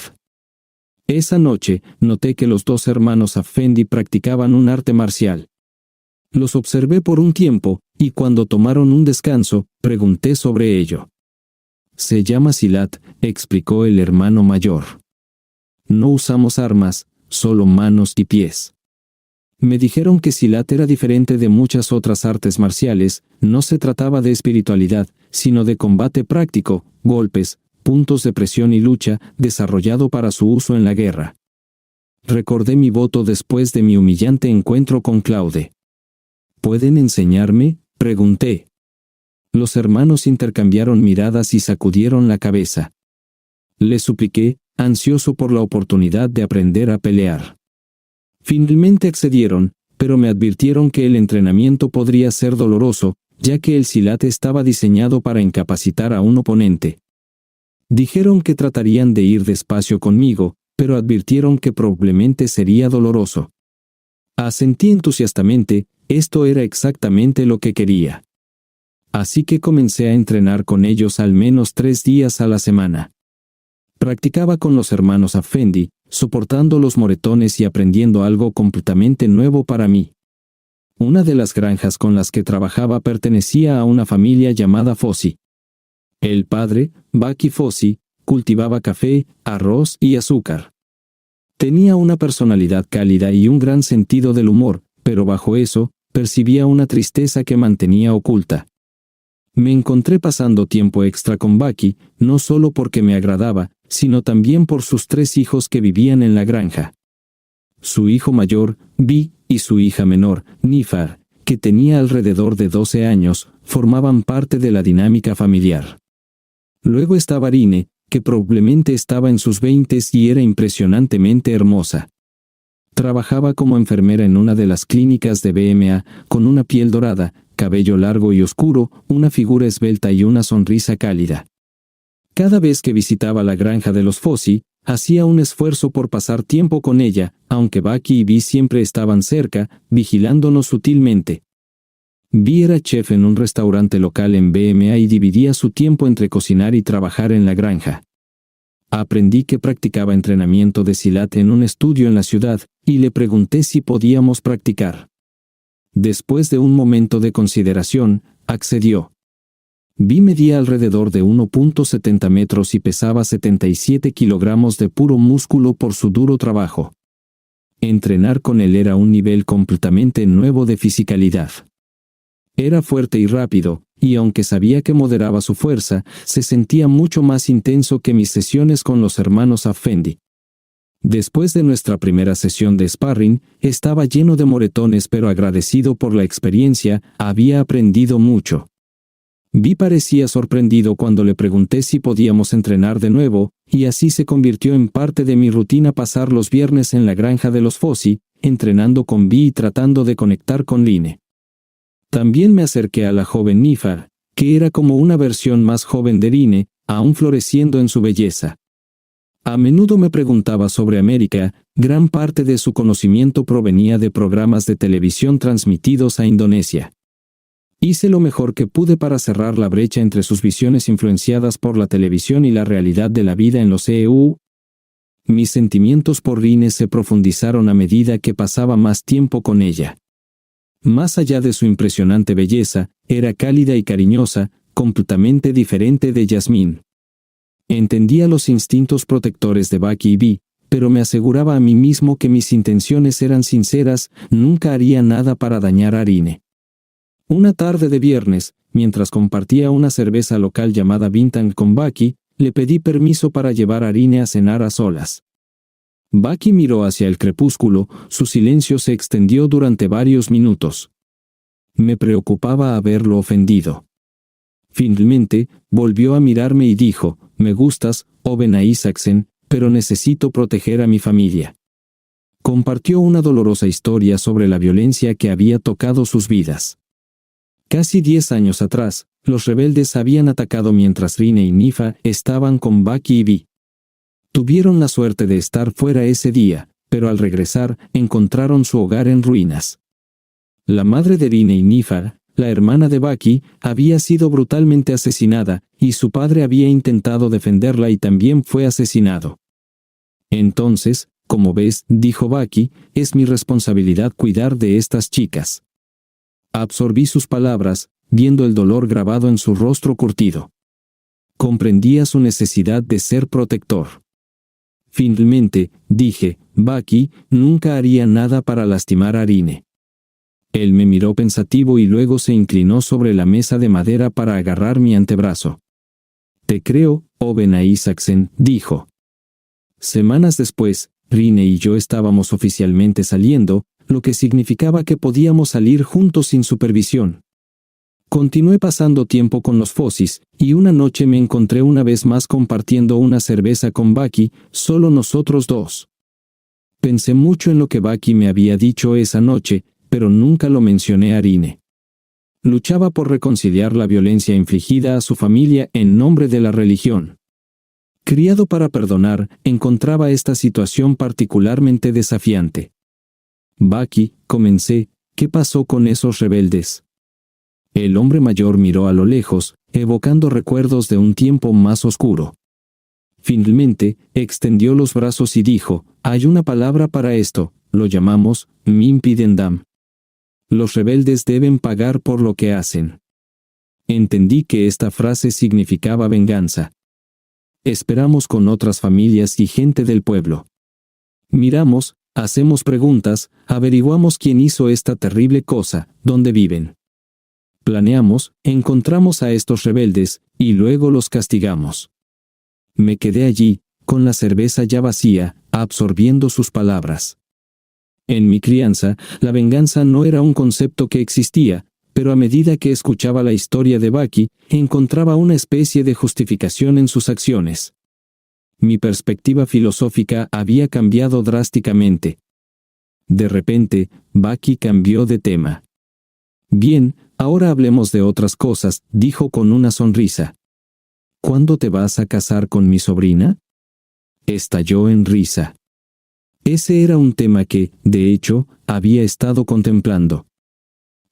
Esa noche, noté que los 2 hermanos Afendi practicaban un arte marcial. Los observé por un tiempo, y cuando tomaron un descanso, pregunté sobre ello. Se llama Silat, explicó el hermano mayor. No usamos armas, solo manos y pies. Me dijeron que Silat era diferente de muchas otras artes marciales, no se trataba de espiritualidad, sino de combate práctico, golpes, puntos de presión y lucha, desarrollado para su uso en la guerra. Recordé mi voto después de mi humillante encuentro con Claude. ¿Pueden enseñarme?, pregunté. Los hermanos intercambiaron miradas y sacudieron la cabeza. Les supliqué, ansioso por la oportunidad de aprender a pelear. Finalmente accedieron, pero me advirtieron que el entrenamiento podría ser doloroso, ya que el Silat estaba diseñado para incapacitar a un oponente. Dijeron que tratarían de ir despacio conmigo, pero advirtieron que probablemente sería doloroso. Asentí entusiastamente, esto era exactamente lo que quería. Así que comencé a entrenar con ellos al menos 3 días a la semana. Practicaba con los hermanos Afendi, soportando los moretones y aprendiendo algo completamente nuevo para mí. Una de las granjas con las que trabajaba pertenecía a una familia llamada Fossey. El padre, Bucky Fossey, cultivaba café, arroz y azúcar. Tenía una personalidad cálida y un gran sentido del humor, pero bajo eso, percibía una tristeza que mantenía oculta. Me encontré pasando tiempo extra con Bucky, no solo porque me agradaba, sino también por sus 3 hijos que vivían en la granja. Su hijo mayor, Vi, y su hija menor, Nifar, que tenía alrededor de 12 años, formaban parte de la dinámica familiar. Luego estaba Rine, que probablemente estaba en sus 20s y era impresionantemente hermosa. Trabajaba como enfermera en una de las clínicas de BMA, con una piel dorada, cabello largo y oscuro, una figura esbelta y una sonrisa cálida. Cada vez que visitaba la granja de los Fossey, hacía un esfuerzo por pasar tiempo con ella, aunque Bucky y Vi siempre estaban cerca, vigilándonos sutilmente. Vi era chef en un restaurante local en BMA y dividía su tiempo entre cocinar y trabajar en la granja. Aprendí que practicaba entrenamiento de Silat en un estudio en la ciudad, y le pregunté si podíamos practicar. Después de un momento de consideración, accedió. Vi medía alrededor de 1.70 metros y pesaba 77 kilogramos de puro músculo por su duro trabajo. Entrenar con él era un nivel completamente nuevo de fisicalidad. Era fuerte y rápido, y aunque sabía que moderaba su fuerza, se sentía mucho más intenso que mis sesiones con los hermanos Afendi. Después de nuestra primera sesión de sparring, estaba lleno de moretones pero agradecido por la experiencia, había aprendido mucho. Vi parecía sorprendido cuando le pregunté si podíamos entrenar de nuevo, y así se convirtió en parte de mi rutina pasar los viernes en la granja de los Fossey, entrenando con Vi y tratando de conectar con Line. También me acerqué a la joven Nifar, que era como una versión más joven de Line, aún floreciendo en su belleza. A menudo me preguntaba sobre América, gran parte de su conocimiento provenía de programas de televisión transmitidos a Indonesia. Hice lo mejor que pude para cerrar la brecha entre sus visiones influenciadas por la televisión y la realidad de la vida en los EU. Mis sentimientos por Line se profundizaron a medida que pasaba más tiempo con ella. Más allá de su impresionante belleza, era cálida y cariñosa, completamente diferente de Yasmín. Entendía los instintos protectores de Bucky y Vi, pero me aseguraba a mí mismo que mis intenciones eran sinceras, nunca haría nada para dañar a Line. Una tarde de viernes, mientras compartía una cerveza local llamada Bintang con Bucky, le pedí permiso para llevar a Line a cenar a solas. Bucky miró hacia el crepúsculo, su silencio se extendió durante varios minutos. Me preocupaba haberlo ofendido. Finalmente, volvió a mirarme y dijo, «Me gustas, Owen Isaksen, pero necesito proteger a mi familia». Compartió una dolorosa historia sobre la violencia que había tocado sus vidas. Casi 10 años atrás, los rebeldes habían atacado mientras Line y Nifa estaban con Bucky y Vi. Tuvieron la suerte de estar fuera ese día, pero al regresar, encontraron su hogar en ruinas. La madre de Line y Nifa, la hermana de Bucky, había sido brutalmente asesinada, y su padre había intentado defenderla y también fue asesinado. Entonces, como ves, dijo Bucky, es mi responsabilidad cuidar de estas chicas. Absorbí sus palabras, viendo el dolor grabado en su rostro curtido. Comprendía su necesidad de ser protector. Finalmente, dije, Bucky, nunca haría nada para lastimar a Line. Él me miró pensativo y luego se inclinó sobre la mesa de madera para agarrar mi antebrazo. Te creo, Owen Isaksen, dijo. Semanas después, Line y yo estábamos oficialmente saliendo, lo que significaba que podíamos salir juntos sin supervisión. Continué pasando tiempo con los Fosseys, y una noche me encontré una vez más compartiendo una cerveza con Bucky, solo nosotros dos. Pensé mucho en lo que Bucky me había dicho esa noche, pero nunca lo mencioné a Line. Luchaba por reconciliar la violencia infligida a su familia en nombre de la religión. Criado para perdonar, encontraba esta situación particularmente desafiante. Bucky, comencé, ¿qué pasó con esos rebeldes? El hombre mayor miró a lo lejos, evocando recuerdos de un tiempo más oscuro. Finalmente, extendió los brazos y dijo, hay una palabra para esto, lo llamamos mimpi dendam. Los rebeldes deben pagar por lo que hacen. Entendí que esta frase significaba venganza. Esperamos con otras familias y gente del pueblo. Miramos, hacemos preguntas, averiguamos quién hizo esta terrible cosa, dónde viven. Planeamos, encontramos a estos rebeldes, y luego los castigamos. Me quedé allí, con la cerveza ya vacía, absorbiendo sus palabras. En mi crianza, la venganza no era un concepto que existía, pero a medida que escuchaba la historia de Bucky, encontraba una especie de justificación en sus acciones. Mi perspectiva filosófica había cambiado drásticamente. De repente, Bucky cambió de tema. Bien, ahora hablemos de otras cosas, dijo con una sonrisa. ¿Cuándo te vas a casar con mi sobrina? Estalló en risa. Ese era un tema que, de hecho, había estado contemplando.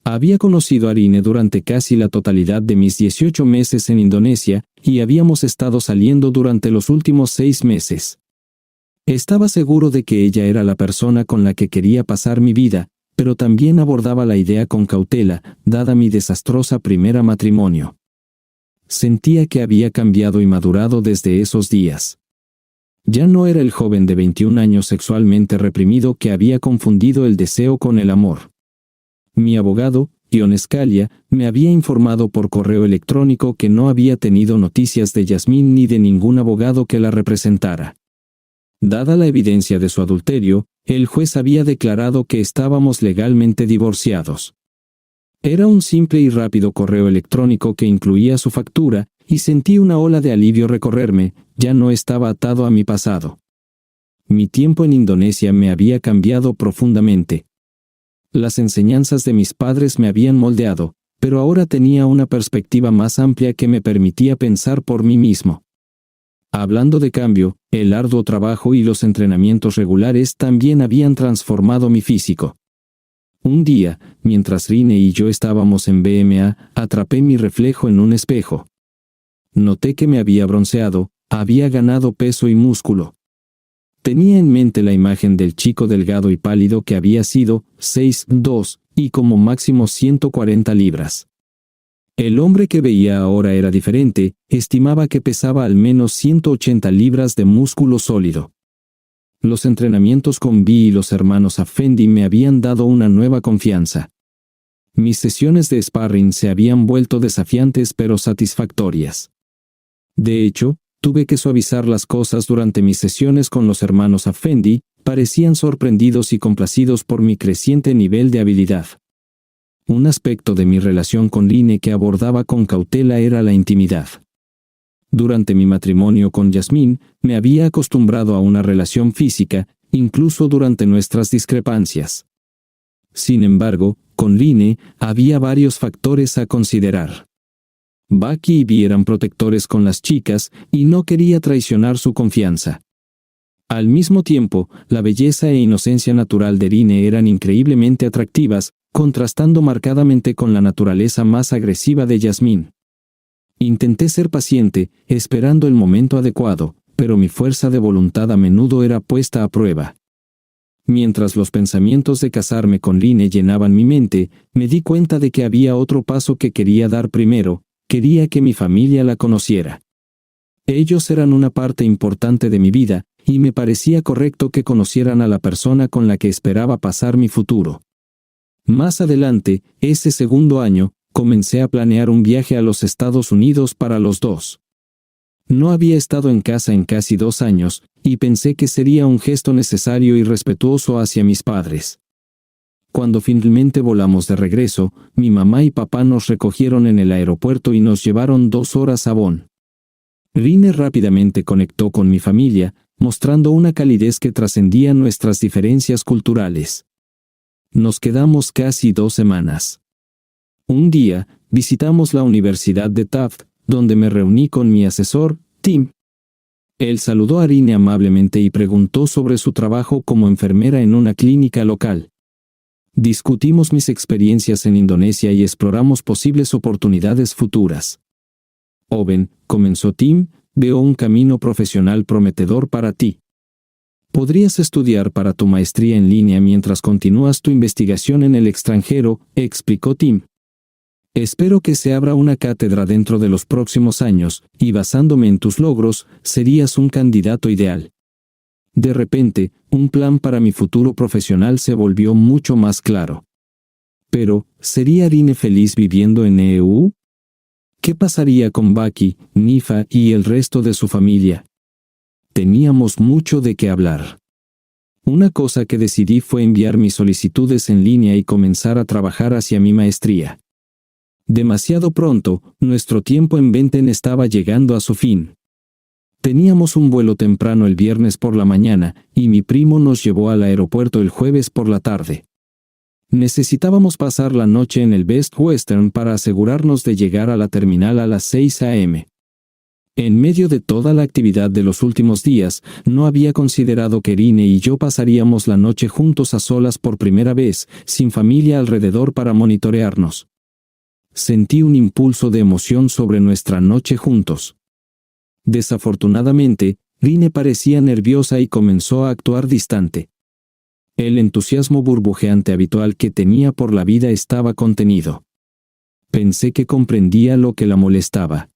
Había conocido a Rine durante casi la totalidad de mis 18 meses en Indonesia, y habíamos estado saliendo durante los últimos 6 meses. Estaba seguro de que ella era la persona con la que quería pasar mi vida, pero también abordaba la idea con cautela, dada mi desastrosa primera matrimonio. Sentía que había cambiado y madurado desde esos días. Ya no era el joven de 21 años sexualmente reprimido que había confundido el deseo con el amor. Mi abogado, Ion Scalia, me había informado por correo electrónico que no había tenido noticias de Yasmín ni de ningún abogado que la representara. Dada la evidencia de su adulterio, el juez había declarado que estábamos legalmente divorciados. Era un simple y rápido correo electrónico que incluía su factura, y sentí una ola de alivio recorrerme, ya no estaba atado a mi pasado. Mi tiempo en Indonesia me había cambiado profundamente. Las enseñanzas de mis padres me habían moldeado, pero ahora tenía una perspectiva más amplia que me permitía pensar por mí mismo. Hablando de cambio, el arduo trabajo y los entrenamientos regulares también habían transformado mi físico. Un día, mientras Rine y yo estábamos en BMA, atrapé mi reflejo en un espejo. Noté que me había bronceado, había ganado peso y músculo. Tenía en mente la imagen del chico delgado y pálido que había sido 6'2", y como máximo 140 libras. El hombre que veía ahora era diferente, estimaba que pesaba al menos 180 libras de músculo sólido. Los entrenamientos con Vi y los hermanos Afendi me habían dado una nueva confianza. Mis sesiones de sparring se habían vuelto desafiantes pero satisfactorias. De hecho, tuve que suavizar las cosas durante mis sesiones con los hermanos Afendi, parecían sorprendidos y complacidos por mi creciente nivel de habilidad. Un aspecto de mi relación con Rine que abordaba con cautela era la intimidad. Durante mi matrimonio con Yasmín, me había acostumbrado a una relación física, incluso durante nuestras discrepancias. Sin embargo, con Rine, había varios factores a considerar. Bucky y Vi eran protectores con las chicas, y no quería traicionar su confianza. Al mismo tiempo, la belleza e inocencia natural de Rine eran increíblemente atractivas, contrastando marcadamente con la naturaleza más agresiva de Yasmín. Intenté ser paciente, esperando el momento adecuado, pero mi fuerza de voluntad a menudo era puesta a prueba. Mientras los pensamientos de casarme con Rine llenaban mi mente, me di cuenta de que había otro paso que quería dar primero: quería que mi familia la conociera. Ellos eran una parte importante de mi vida, y me parecía correcto que conocieran a la persona con la que esperaba pasar mi futuro. Más adelante, ese segundo año, comencé a planear un viaje a los Estados Unidos para los dos. No había estado en casa en casi 2 años, y pensé que sería un gesto necesario y respetuoso hacia mis padres. Cuando finalmente volamos de regreso, mi mamá y papá nos recogieron en el aeropuerto y nos llevaron 2 horas a Bonn. Rine rápidamente conectó con mi familia, mostrando una calidez que trascendía nuestras diferencias culturales. Nos quedamos casi 2 semanas. Un día, visitamos la Universidad de Taft, donde me reuní con mi asesor, Tim. Él saludó a Rine amablemente y preguntó sobre su trabajo como enfermera en una clínica local. Discutimos mis experiencias en Indonesia y exploramos posibles oportunidades futuras. Owen, comenzó Tim, veo un camino profesional prometedor para ti. Podrías estudiar para tu maestría en línea mientras continúas tu investigación en el extranjero, explicó Tim. Espero que se abra una cátedra dentro de los próximos años, y basándome en tus logros, serías un candidato ideal. De repente, un plan para mi futuro profesional se volvió mucho más claro. Pero, ¿sería Irene feliz viviendo en EU? ¿Qué pasaría con Bucky, Nifa y el resto de su familia? Teníamos mucho de qué hablar. Una cosa que decidí fue enviar mis solicitudes en línea y comenzar a trabajar hacia mi maestría. Demasiado pronto, nuestro tiempo en Benten estaba llegando a su fin. Teníamos un vuelo temprano el viernes por la mañana, y mi primo nos llevó al aeropuerto el jueves por la tarde. Necesitábamos pasar la noche en el Best Western para asegurarnos de llegar a la terminal a las 6 a.m. En medio de toda la actividad de los últimos días, no había considerado que Irene y yo pasaríamos la noche juntos a solas por primera vez, sin familia alrededor para monitorearnos. Sentí un impulso de emoción sobre nuestra noche juntos. Desafortunadamente, Irene parecía nerviosa y comenzó a actuar distante. El entusiasmo burbujeante habitual que tenía por la vida estaba contenido. Pensé que comprendía lo que la molestaba.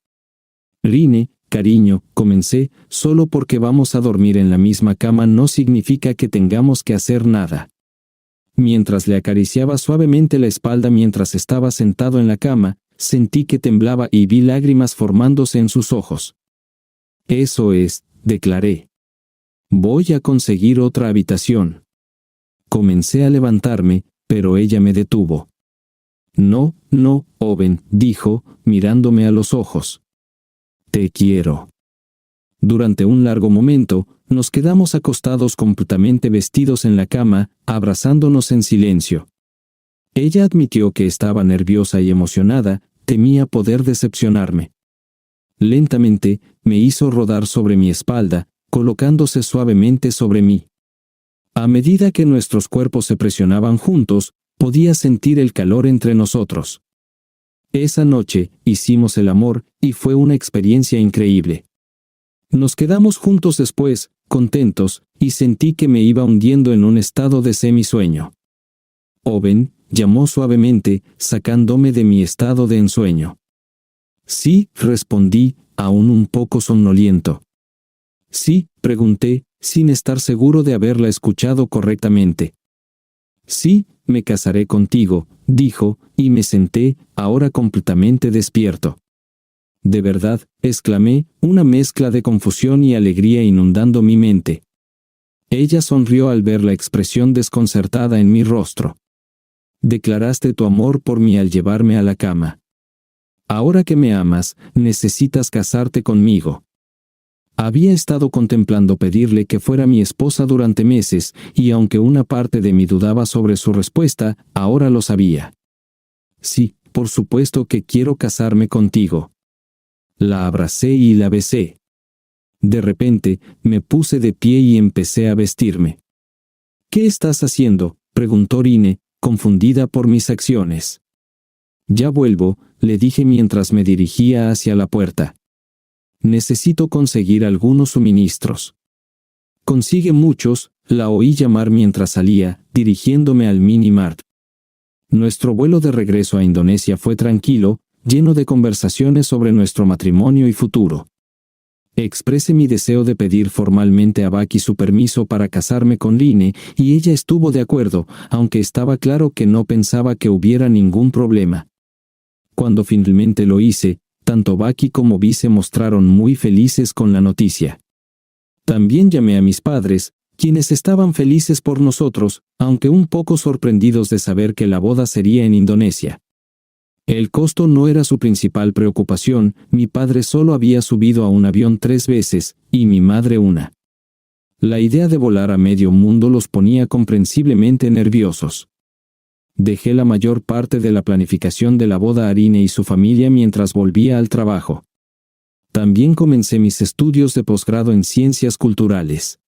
Irene, cariño, comencé, solo porque vamos a dormir en la misma cama no significa que tengamos que hacer nada. Mientras le acariciaba suavemente la espalda mientras estaba sentado en la cama, sentí que temblaba y vi lágrimas formándose en sus ojos. Eso es, declaré. Voy a conseguir otra habitación. Comencé a levantarme, pero ella me detuvo. No, Owen, dijo, mirándome a los ojos. Te quiero. Durante un largo momento, nos quedamos acostados completamente vestidos en la cama, abrazándonos en silencio. Ella admitió que estaba nerviosa y emocionada, temía poder decepcionarme. Lentamente, me hizo rodar sobre mi espalda, colocándose suavemente sobre mí. A medida que nuestros cuerpos se presionaban juntos, podía sentir el calor entre nosotros. Esa noche, hicimos el amor, y fue una experiencia increíble. Nos quedamos juntos después, contentos, y sentí que me iba hundiendo en un estado de semisueño. Owen, llamó suavemente, sacándome de mi estado de ensueño. Sí, respondí, aún un poco somnoliento. Sí, pregunté, sin estar seguro de haberla escuchado correctamente. Sí, me casaré contigo, dijo, y me senté, ahora completamente despierto. De verdad, exclamé, una mezcla de confusión y alegría inundando mi mente. Ella sonrió al ver la expresión desconcertada en mi rostro. Declaraste tu amor por mí al llevarme a la cama. Ahora que me amas, necesitas casarte conmigo. Había estado contemplando pedirle que fuera mi esposa durante meses, y aunque una parte de mí dudaba sobre su respuesta, ahora lo sabía. Sí, por supuesto que quiero casarme contigo. La abracé y la besé. De repente, me puse de pie y empecé a vestirme. ¿Qué estás haciendo?, preguntó Irene, confundida por mis acciones. Ya vuelvo, le dije mientras me dirigía hacia la puerta. Necesito conseguir algunos suministros. Consigue muchos, la oí llamar mientras salía, dirigiéndome al mini-mart. Nuestro vuelo de regreso a Indonesia fue tranquilo, lleno de conversaciones sobre nuestro matrimonio y futuro. Expresé mi deseo de pedir formalmente a Bucky su permiso para casarme con Irene, y ella estuvo de acuerdo, aunque estaba claro que no pensaba que hubiera ningún problema. Cuando finalmente lo hice, tanto Bucky como Vi se mostraron muy felices con la noticia. También llamé a mis padres, quienes estaban felices por nosotros, aunque un poco sorprendidos de saber que la boda sería en Indonesia. El costo no era su principal preocupación, mi padre solo había subido a un avión 3 veces, y mi madre una. La idea de volar a medio mundo los ponía comprensiblemente nerviosos. Dejé la mayor parte de la planificación de la boda a Irene y su familia mientras volvía al trabajo. También comencé mis estudios de posgrado en ciencias culturales.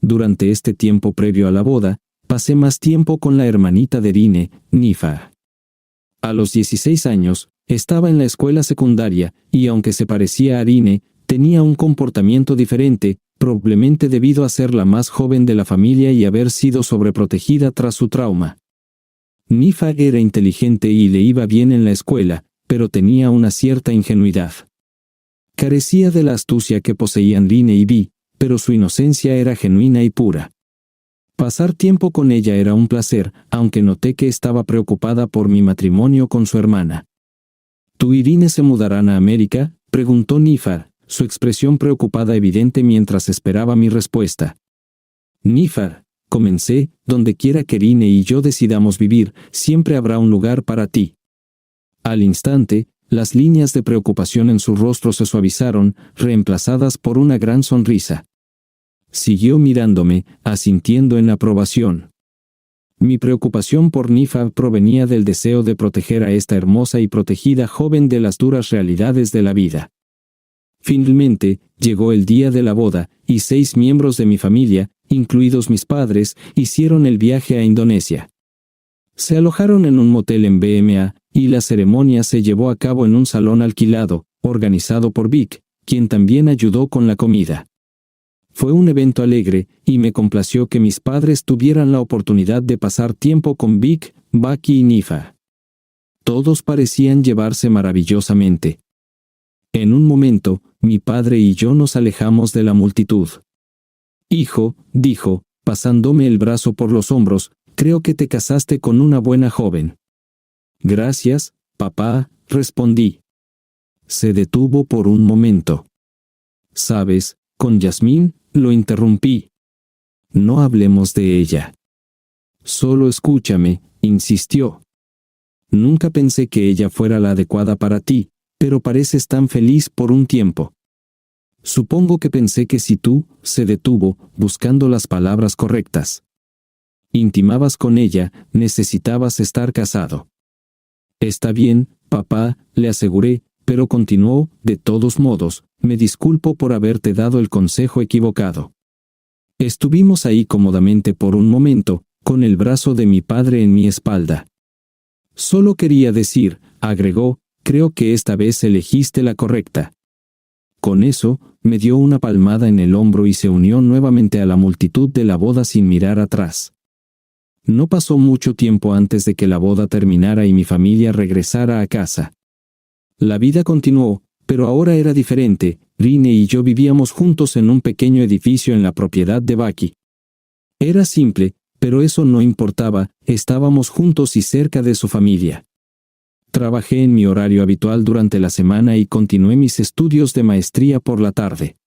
Durante este tiempo previo a la boda, pasé más tiempo con la hermanita de Irene, Nifa. A los 16 años, estaba en la escuela secundaria, y aunque se parecía a Irene, tenía un comportamiento diferente, probablemente debido a ser la más joven de la familia y haber sido sobreprotegida tras su trauma. Nifar era inteligente y le iba bien en la escuela, pero tenía una cierta ingenuidad. Carecía de la astucia que poseían Line y Vi, pero su inocencia era genuina y pura. Pasar tiempo con ella era un placer, aunque noté que estaba preocupada por mi matrimonio con su hermana. ¿Tú y Line se mudarán a América?, preguntó Nifar, su expresión preocupada evidente mientras esperaba mi respuesta. Nifar, comencé, donde quiera que Line y yo decidamos vivir, siempre habrá un lugar para ti. Al instante, las líneas de preocupación en su rostro se suavizaron, reemplazadas por una gran sonrisa. Siguió mirándome, asintiendo en aprobación. Mi preocupación por Nifar provenía del deseo de proteger a esta hermosa y protegida joven de las duras realidades de la vida. Finalmente, llegó el día de la boda, y 6 miembros de mi familia, incluidos mis padres, hicieron el viaje a Indonesia. Se alojaron en un motel en BMA, y la ceremonia se llevó a cabo en un salón alquilado, organizado por Vic, quien también ayudó con la comida. Fue un evento alegre, y me complació que mis padres tuvieran la oportunidad de pasar tiempo con Vic, Bucky y Nifar. Todos parecían llevarse maravillosamente. En un momento, mi padre y yo nos alejamos de la multitud. «Hijo», dijo, pasándome el brazo por los hombros, «creo que te casaste con una buena joven». «Gracias, papá», respondí. Se detuvo por un momento. «¿Sabes, con Yasmín?», lo interrumpí. «No hablemos de ella». «Solo escúchame», insistió. «Nunca pensé que ella fuera la adecuada para ti, pero pareces tan feliz por un tiempo». «Supongo que pensé que si tú», se detuvo, buscando las palabras correctas. «Intimabas con ella, necesitabas estar casado». «Está bien, papá», le aseguré, pero continuó, «de todos modos, me disculpo por haberte dado el consejo equivocado». Estuvimos ahí cómodamente por un momento, con el brazo de mi padre en mi espalda. «Solo quería decir», agregó, «creo que esta vez elegiste la correcta». Con eso, me dio una palmada en el hombro y se unió nuevamente a la multitud de la boda sin mirar atrás. No pasó mucho tiempo antes de que la boda terminara y mi familia regresara a casa. La vida continuó, pero ahora era diferente. Line y yo vivíamos juntos en un pequeño edificio en la propiedad de Bucky. Era simple, pero eso no importaba, estábamos juntos y cerca de su familia. Trabajé en mi horario habitual durante la semana y continué mis estudios de maestría por la tarde.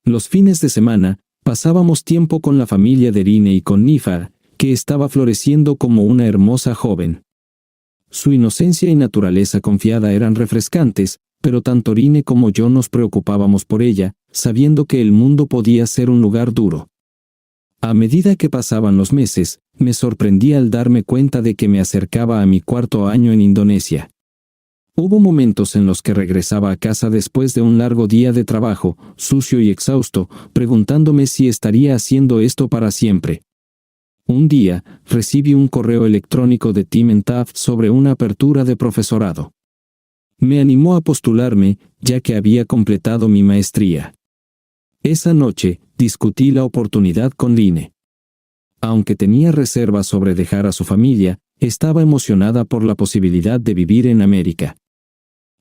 Los fines de semana, pasábamos tiempo con la familia de Line y con Nifar, que estaba floreciendo como una hermosa joven. Su inocencia y naturaleza confiada eran refrescantes, pero tanto Line como yo nos preocupábamos por ella, sabiendo que el mundo podía ser un lugar duro. A medida que pasaban los meses, me sorprendí al darme cuenta de que me acercaba a mi 4º año en Indonesia. Hubo momentos en los que regresaba a casa después de un largo día de trabajo, sucio y exhausto, preguntándome si estaría haciendo esto para siempre. Un día, recibí un correo electrónico de Tim Taft sobre una apertura de profesorado. Me animó a postularme, ya que había completado mi maestría. Esa noche, discutí la oportunidad con Line. Aunque tenía reservas sobre dejar a su familia, estaba emocionada por la posibilidad de vivir en América.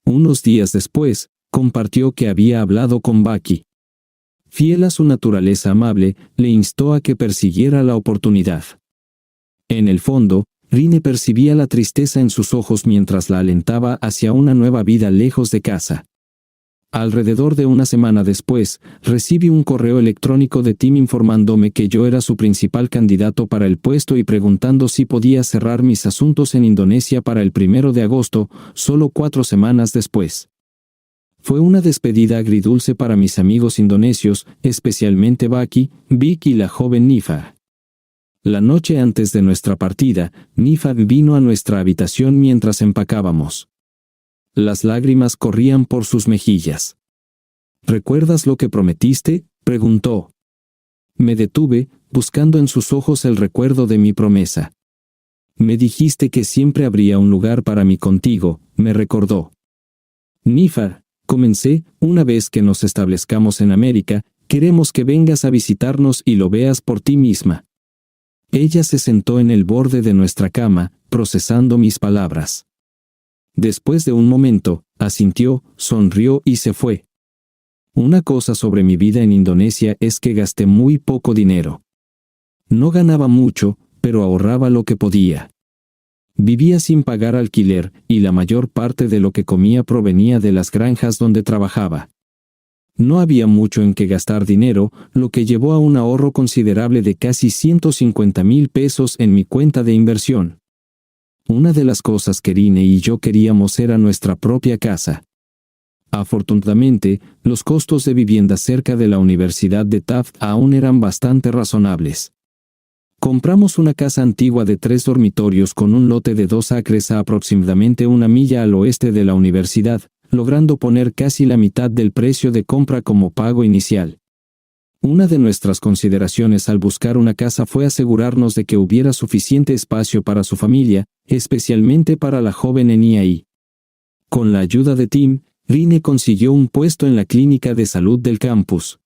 Unos días después, compartió que había hablado con Bucky. Fiel a su naturaleza amable, le instó a que persiguiera la oportunidad. En el fondo, Line percibía la tristeza en sus ojos mientras la alentaba hacia una nueva vida lejos de casa. Alrededor de una semana después, recibí un correo electrónico de Tim informándome que yo era su principal candidato para el puesto y preguntando si podía cerrar mis asuntos en Indonesia para el 1 de agosto, solo 4 semanas después. Fue una despedida agridulce para mis amigos indonesios, especialmente Bucky, Vic y la joven Nifar. La noche antes de nuestra partida, Nifar vino a nuestra habitación mientras empacábamos. Las lágrimas corrían por sus mejillas. «¿Recuerdas lo que prometiste?», preguntó. Me detuve, buscando en sus ojos el recuerdo de mi promesa. «Me dijiste que siempre habría un lugar para mí contigo», me recordó. «Nifar», comencé, una vez que nos establezcamos en América, queremos que vengas a visitarnos y lo veas por ti misma. Ella se sentó en el borde de nuestra cama, procesando mis palabras. Después de un momento, asintió, sonrió y se fue. Una cosa sobre mi vida en Indonesia es que gasté muy poco dinero. No ganaba mucho, pero ahorraba lo que podía. Vivía sin pagar alquiler, y la mayor parte de lo que comía provenía de las granjas donde trabajaba. No había mucho en que gastar dinero, lo que llevó a un ahorro considerable de casi 150,000 pesos en mi cuenta de inversión. Una de las cosas que Irene y yo queríamos era nuestra propia casa. Afortunadamente, los costos de vivienda cerca de la Universidad de Taft aún eran bastante razonables. Compramos una casa antigua de 3 dormitorios con un lote de 2 acres a aproximadamente 1 milla al oeste de la universidad, logrando poner casi la mitad del precio de compra como pago inicial. Una de nuestras consideraciones al buscar una casa fue asegurarnos de que hubiera suficiente espacio para su familia, especialmente para la joven Eniai. Con la ayuda de Tim, Irene consiguió un puesto en la clínica de salud del campus.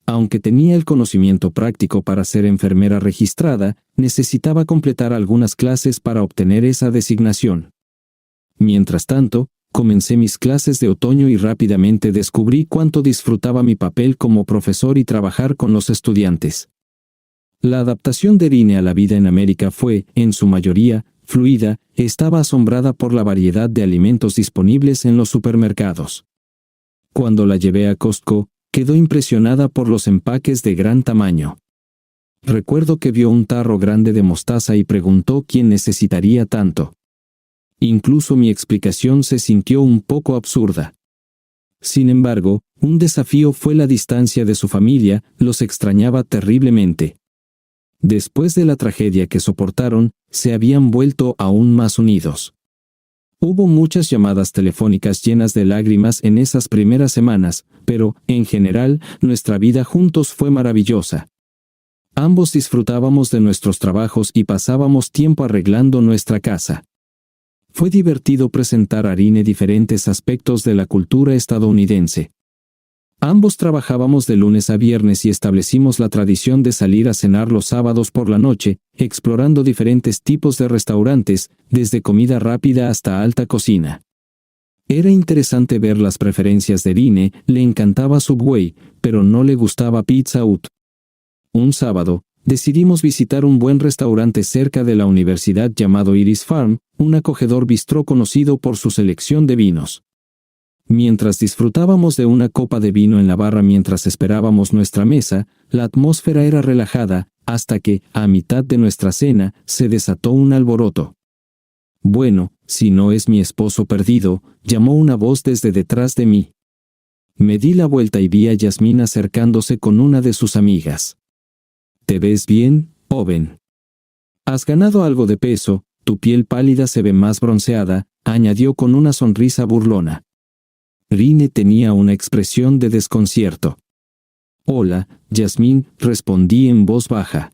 Aunque tenía el conocimiento práctico para ser enfermera registrada, necesitaba completar algunas clases para obtener esa designación. Mientras tanto, comencé mis clases de otoño y rápidamente descubrí cuánto disfrutaba mi papel como profesor y trabajar con los estudiantes. La adaptación de Irene a la vida en América fue, en su mayoría, fluida. Estaba asombrada por la variedad de alimentos disponibles en los supermercados. Cuando la llevé a Costco, quedó impresionada por los empaques de gran tamaño. Recuerdo que vio un tarro grande de mostaza y preguntó quién necesitaría tanto. Incluso mi explicación se sintió un poco absurda. Sin embargo, un desafío fue la distancia de su familia, los extrañaba terriblemente. Después de la tragedia que soportaron, se habían vuelto aún más unidos. Hubo muchas llamadas telefónicas llenas de lágrimas en esas primeras semanas, pero, en general, nuestra vida juntos fue maravillosa. Ambos disfrutábamos de nuestros trabajos y pasábamos tiempo arreglando nuestra casa. Fue divertido presentar a Irene diferentes aspectos de la cultura estadounidense. Ambos trabajábamos de lunes a viernes y establecimos la tradición de salir a cenar los sábados por la noche, explorando diferentes tipos de restaurantes, desde comida rápida hasta alta cocina. Era interesante ver las preferencias de Irene. Le encantaba Subway, pero no le gustaba Pizza Hut. Un sábado, decidimos visitar un buen restaurante cerca de la universidad llamado Iris Farm, un acogedor bistró conocido por su selección de vinos. Mientras disfrutábamos de una copa de vino en la barra mientras esperábamos nuestra mesa, la atmósfera era relajada, hasta que, a mitad de nuestra cena, se desató un alboroto. «Bueno, si no es mi esposo perdido», llamó una voz desde detrás de mí. Me di la vuelta y vi a Yasmín acercándose con una de sus amigas. «¿Te ves bien, Owen? Has ganado algo de peso, tu piel pálida se ve más bronceada», añadió con una sonrisa burlona. Irene tenía una expresión de desconcierto. «Hola, Yasmín», respondí en voz baja.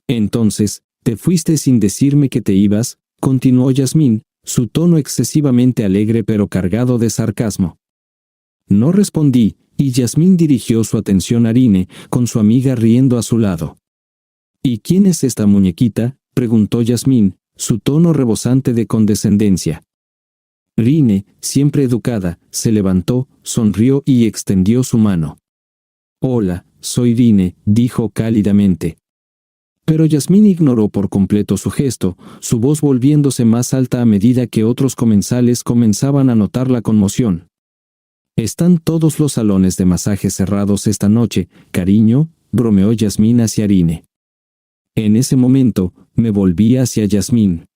«Entonces, ¿te fuiste sin decirme que te ibas?», continuó Yasmín, su tono excesivamente alegre pero cargado de sarcasmo. No respondí, y Yasmín dirigió su atención a Irene, con su amiga riendo a su lado. «¿Y quién es esta muñequita?», preguntó Yasmín, su tono rebosante de condescendencia. Irene, siempre educada, se levantó, sonrió y extendió su mano. «Hola, soy Irene», dijo cálidamente. Pero Yasmín ignoró por completo su gesto, su voz volviéndose más alta a medida que otros comensales comenzaban a notar la conmoción. «Están todos los salones de masaje cerrados esta noche, cariño», bromeó Yasmín hacia Irene. En ese momento, me volví hacia Yasmín.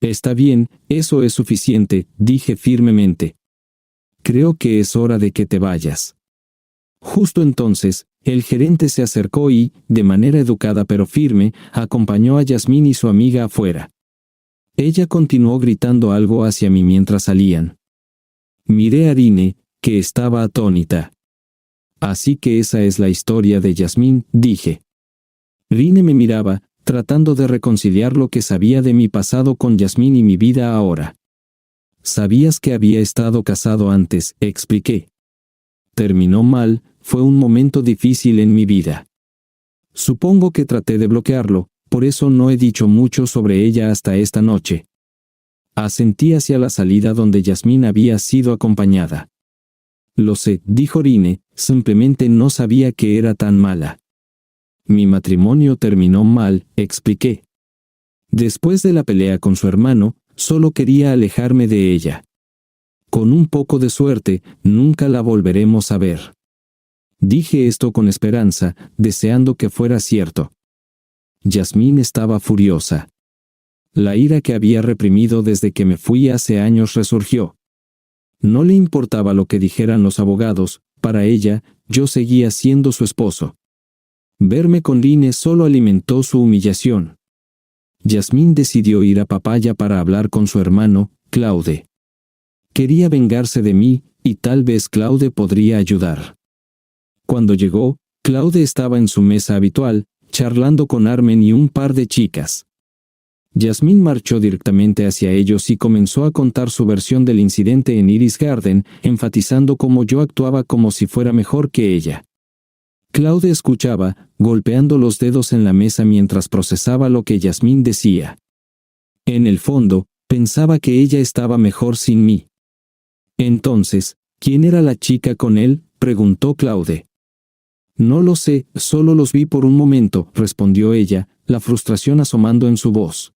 «Está bien, eso es suficiente», dije firmemente. «Creo que es hora de que te vayas». Justo entonces, el gerente se acercó y, de manera educada pero firme, acompañó a Yasmín y su amiga afuera. Ella continuó gritando algo hacia mí mientras salían. Miré a Irene, que estaba atónita. «Así que esa es la historia de Yasmín», dije. Irene me miraba, tratando de reconciliar lo que sabía de mi pasado con Yasmín y mi vida ahora. Sabías que había estado casado antes, expliqué. Terminó mal, fue un momento difícil en mi vida. Supongo que traté de bloquearlo, por eso no he dicho mucho sobre ella hasta esta noche. Asentí hacia la salida donde Yasmín había sido acompañada. Lo sé, dijo Rine, simplemente no sabía que era tan mala. Mi matrimonio terminó mal, expliqué. Después de la pelea con su hermano, solo quería alejarme de ella. Con un poco de suerte, nunca la volveremos a ver. Dije esto con esperanza, deseando que fuera cierto. Yasmín estaba furiosa. La ira que había reprimido desde que me fui hace años resurgió. No le importaba lo que dijeran los abogados, para ella, yo seguía siendo su esposo. Verme con Rine solo alimentó su humillación. Yasmín decidió ir a Papaya para hablar con su hermano, Claude. Quería vengarse de mí, y tal vez Claude podría ayudar. Cuando llegó, Claude estaba en su mesa habitual, charlando con Armen y un par de chicas. Yasmín marchó directamente hacia ellos y comenzó a contar su versión del incidente en Iris Garden, enfatizando cómo yo actuaba como si fuera mejor que ella. Claude escuchaba, golpeando los dedos en la mesa mientras procesaba lo que Yasmín decía. En el fondo, pensaba que ella estaba mejor sin mí. Entonces, ¿quién era la chica con él?, preguntó Claude. No lo sé, solo los vi por un momento, respondió ella, la frustración asomando en su voz.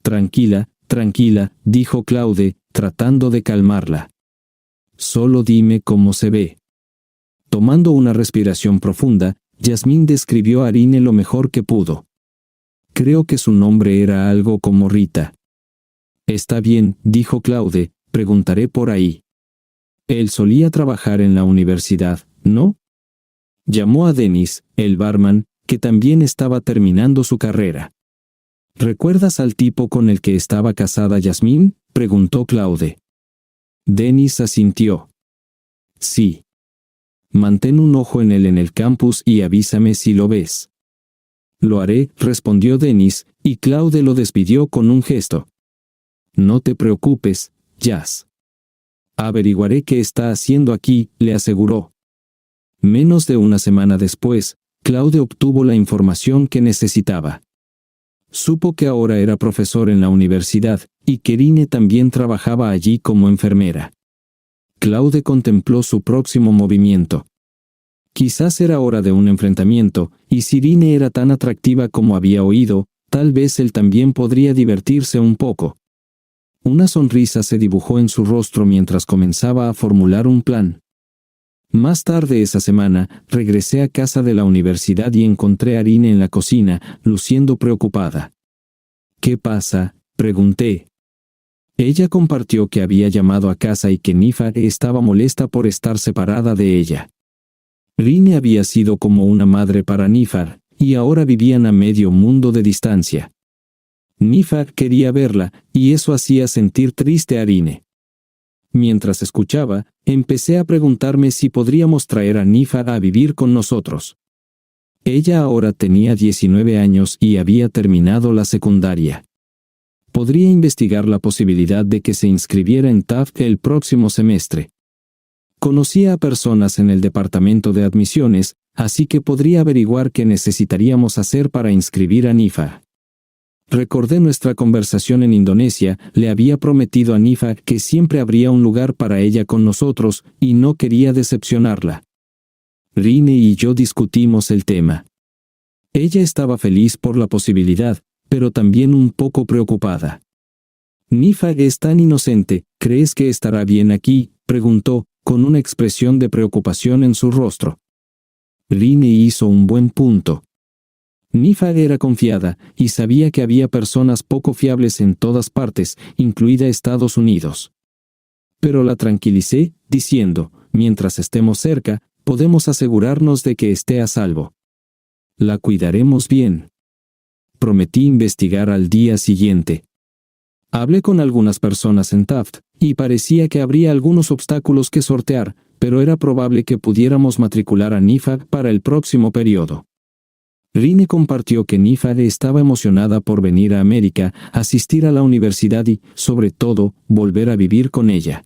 Tranquila, tranquila, dijo Claude, tratando de calmarla. Solo dime cómo se ve. Tomando una respiración profunda, Yasmín describió a Rine lo mejor que pudo. Creo que su nombre era algo como Rita. Está bien, dijo Claude, preguntaré por ahí. Él solía trabajar en la universidad, ¿no? Llamó a Dennis, el barman, que también estaba terminando su carrera. ¿Recuerdas al tipo con el que estaba casada Yasmín?, preguntó Claude. Dennis asintió. Sí. Mantén un ojo en él en el campus y avísame si lo ves. Lo haré, respondió Dennis, y Claude lo despidió con un gesto. No te preocupes, Jazz. Averiguaré qué está haciendo aquí, le aseguró. Menos de una semana después, Claude obtuvo la información que necesitaba. Supo que ahora era profesor en la universidad, y que Rine también trabajaba allí como enfermera. Claude contempló su próximo movimiento. Quizás era hora de un enfrentamiento, y si Rine era tan atractiva como había oído, tal vez él también podría divertirse un poco. Una sonrisa se dibujó en su rostro mientras comenzaba a formular un plan. Más tarde esa semana, regresé a casa de la universidad y encontré a Rine en la cocina, luciendo preocupada. ¿Qué pasa?, pregunté. Ella compartió que había llamado a casa y que Nifar estaba molesta por estar separada de ella. Rine había sido como una madre para Nifar, y ahora vivían a medio mundo de distancia. Nifar quería verla, y eso hacía sentir triste a Rine. Mientras escuchaba, empecé a preguntarme si podríamos traer a Nifar a vivir con nosotros. Ella ahora tenía 19 años y había terminado la secundaria. Podría investigar la posibilidad de que se inscribiera en Taft el próximo semestre. Conocía a personas en el departamento de admisiones, así que podría averiguar qué necesitaríamos hacer para inscribir a Nifar. Recordé nuestra conversación en Indonesia, le había prometido a Nifar que siempre habría un lugar para ella con nosotros, y no quería decepcionarla. Rine y yo discutimos el tema. Ella estaba feliz por la posibilidad, pero también un poco preocupada. Nifar es tan inocente, ¿crees que estará bien aquí?, preguntó, con una expresión de preocupación en su rostro. Rine hizo un buen punto. Nifar era confiada, y sabía que había personas poco fiables en todas partes, incluida Estados Unidos. Pero la tranquilicé, diciendo, mientras estemos cerca, podemos asegurarnos de que esté a salvo. La cuidaremos bien. Prometí investigar al día siguiente. Hablé con algunas personas en Taft, y parecía que habría algunos obstáculos que sortear, pero era probable que pudiéramos matricular a Nifar para el próximo periodo. Rine compartió que Nifa estaba emocionada por venir a América, asistir a la universidad y, sobre todo, volver a vivir con ella.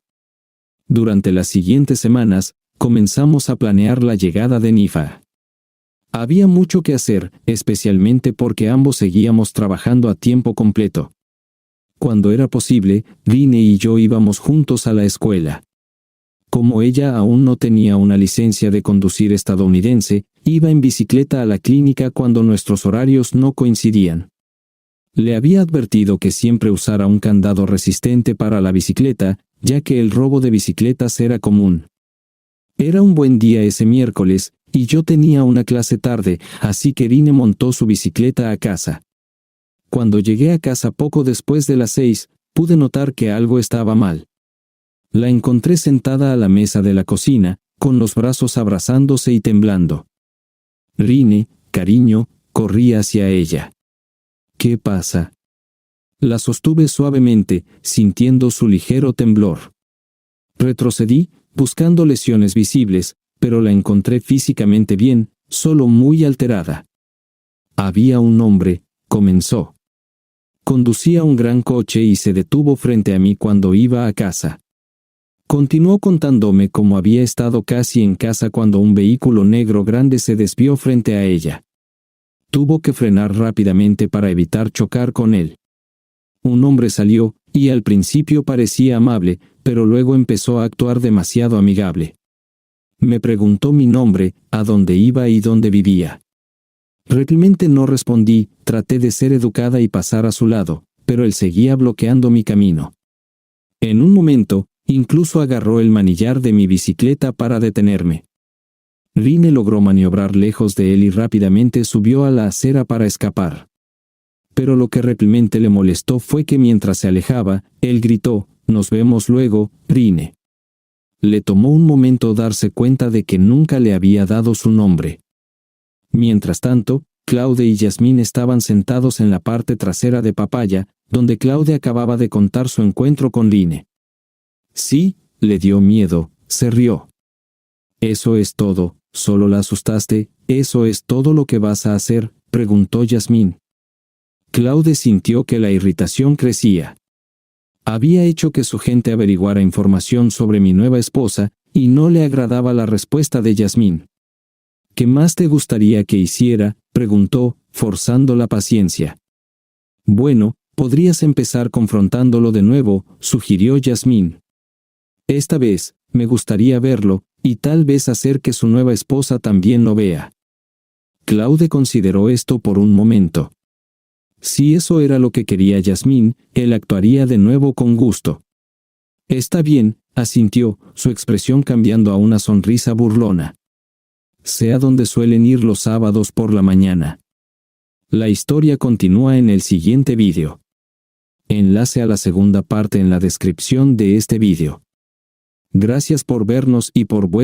Durante las siguientes semanas, comenzamos a planear la llegada de Nifa. Había mucho que hacer, especialmente porque ambos seguíamos trabajando a tiempo completo. Cuando era posible, Rine y yo íbamos juntos a la escuela. Como ella aún no tenía una licencia de conducir estadounidense, iba en bicicleta a la clínica cuando nuestros horarios no coincidían. Le había advertido que siempre usara un candado resistente para la bicicleta, ya que el robo de bicicletas era común. Era un buen día ese miércoles, y yo tenía una clase tarde, así que Rine montó su bicicleta a casa. Cuando llegué a casa poco después de las 6, pude notar que algo estaba mal. La encontré sentada a la mesa de la cocina, con los brazos abrazándose y temblando. Rine, cariño, corrí hacia ella. ¿Qué pasa? La sostuve suavemente, sintiendo su ligero temblor. Retrocedí, buscando lesiones visibles, pero la encontré físicamente bien, solo muy alterada. Había un hombre, comenzó. Conducía un gran coche y se detuvo frente a mí cuando iba a casa. Continuó contándome cómo había estado casi en casa cuando un vehículo negro grande se desvió frente a ella. Tuvo que frenar rápidamente para evitar chocar con él. Un hombre salió, y al principio parecía amable, pero luego empezó a actuar demasiado amigable. Me preguntó mi nombre, a dónde iba y dónde vivía. Realmente no respondí, traté de ser educada y pasar a su lado, pero él seguía bloqueando mi camino. En un momento, incluso agarró el manillar de mi bicicleta para detenerme. Rine logró maniobrar lejos de él y rápidamente subió a la acera para escapar. Pero lo que realmente le molestó fue que mientras se alejaba, él gritó, «Nos vemos luego, Rine». Le tomó un momento darse cuenta de que nunca le había dado su nombre. Mientras tanto, Claude y Jasmine estaban sentados en la parte trasera de Papaya, donde Claude acababa de contar su encuentro con Rine. Sí, le dio miedo, se rió. «¿Eso es todo? ¿Solo la asustaste? ¿Eso es todo lo que vas a hacer?», preguntó Jasmine. Claude sintió que la irritación crecía. Había hecho que su gente averiguara información sobre mi nueva esposa, y no le agradaba la respuesta de Jasmine. «¿Qué más te gustaría que hiciera?», preguntó, forzando la paciencia. «Bueno, podrías empezar confrontándolo de nuevo», sugirió Jasmine. «Esta vez, me gustaría verlo, y tal vez hacer que su nueva esposa también lo vea». Claude consideró esto por un momento. Si eso era lo que quería Jasmine, él actuaría de nuevo con gusto. «Está bien», asintió, su expresión cambiando a una sonrisa burlona. «Sé a dónde suelen ir los sábados por la mañana». La historia continúa en el siguiente vídeo. Enlace a la segunda parte en la descripción de este vídeo. Gracias por vernos y por vuestra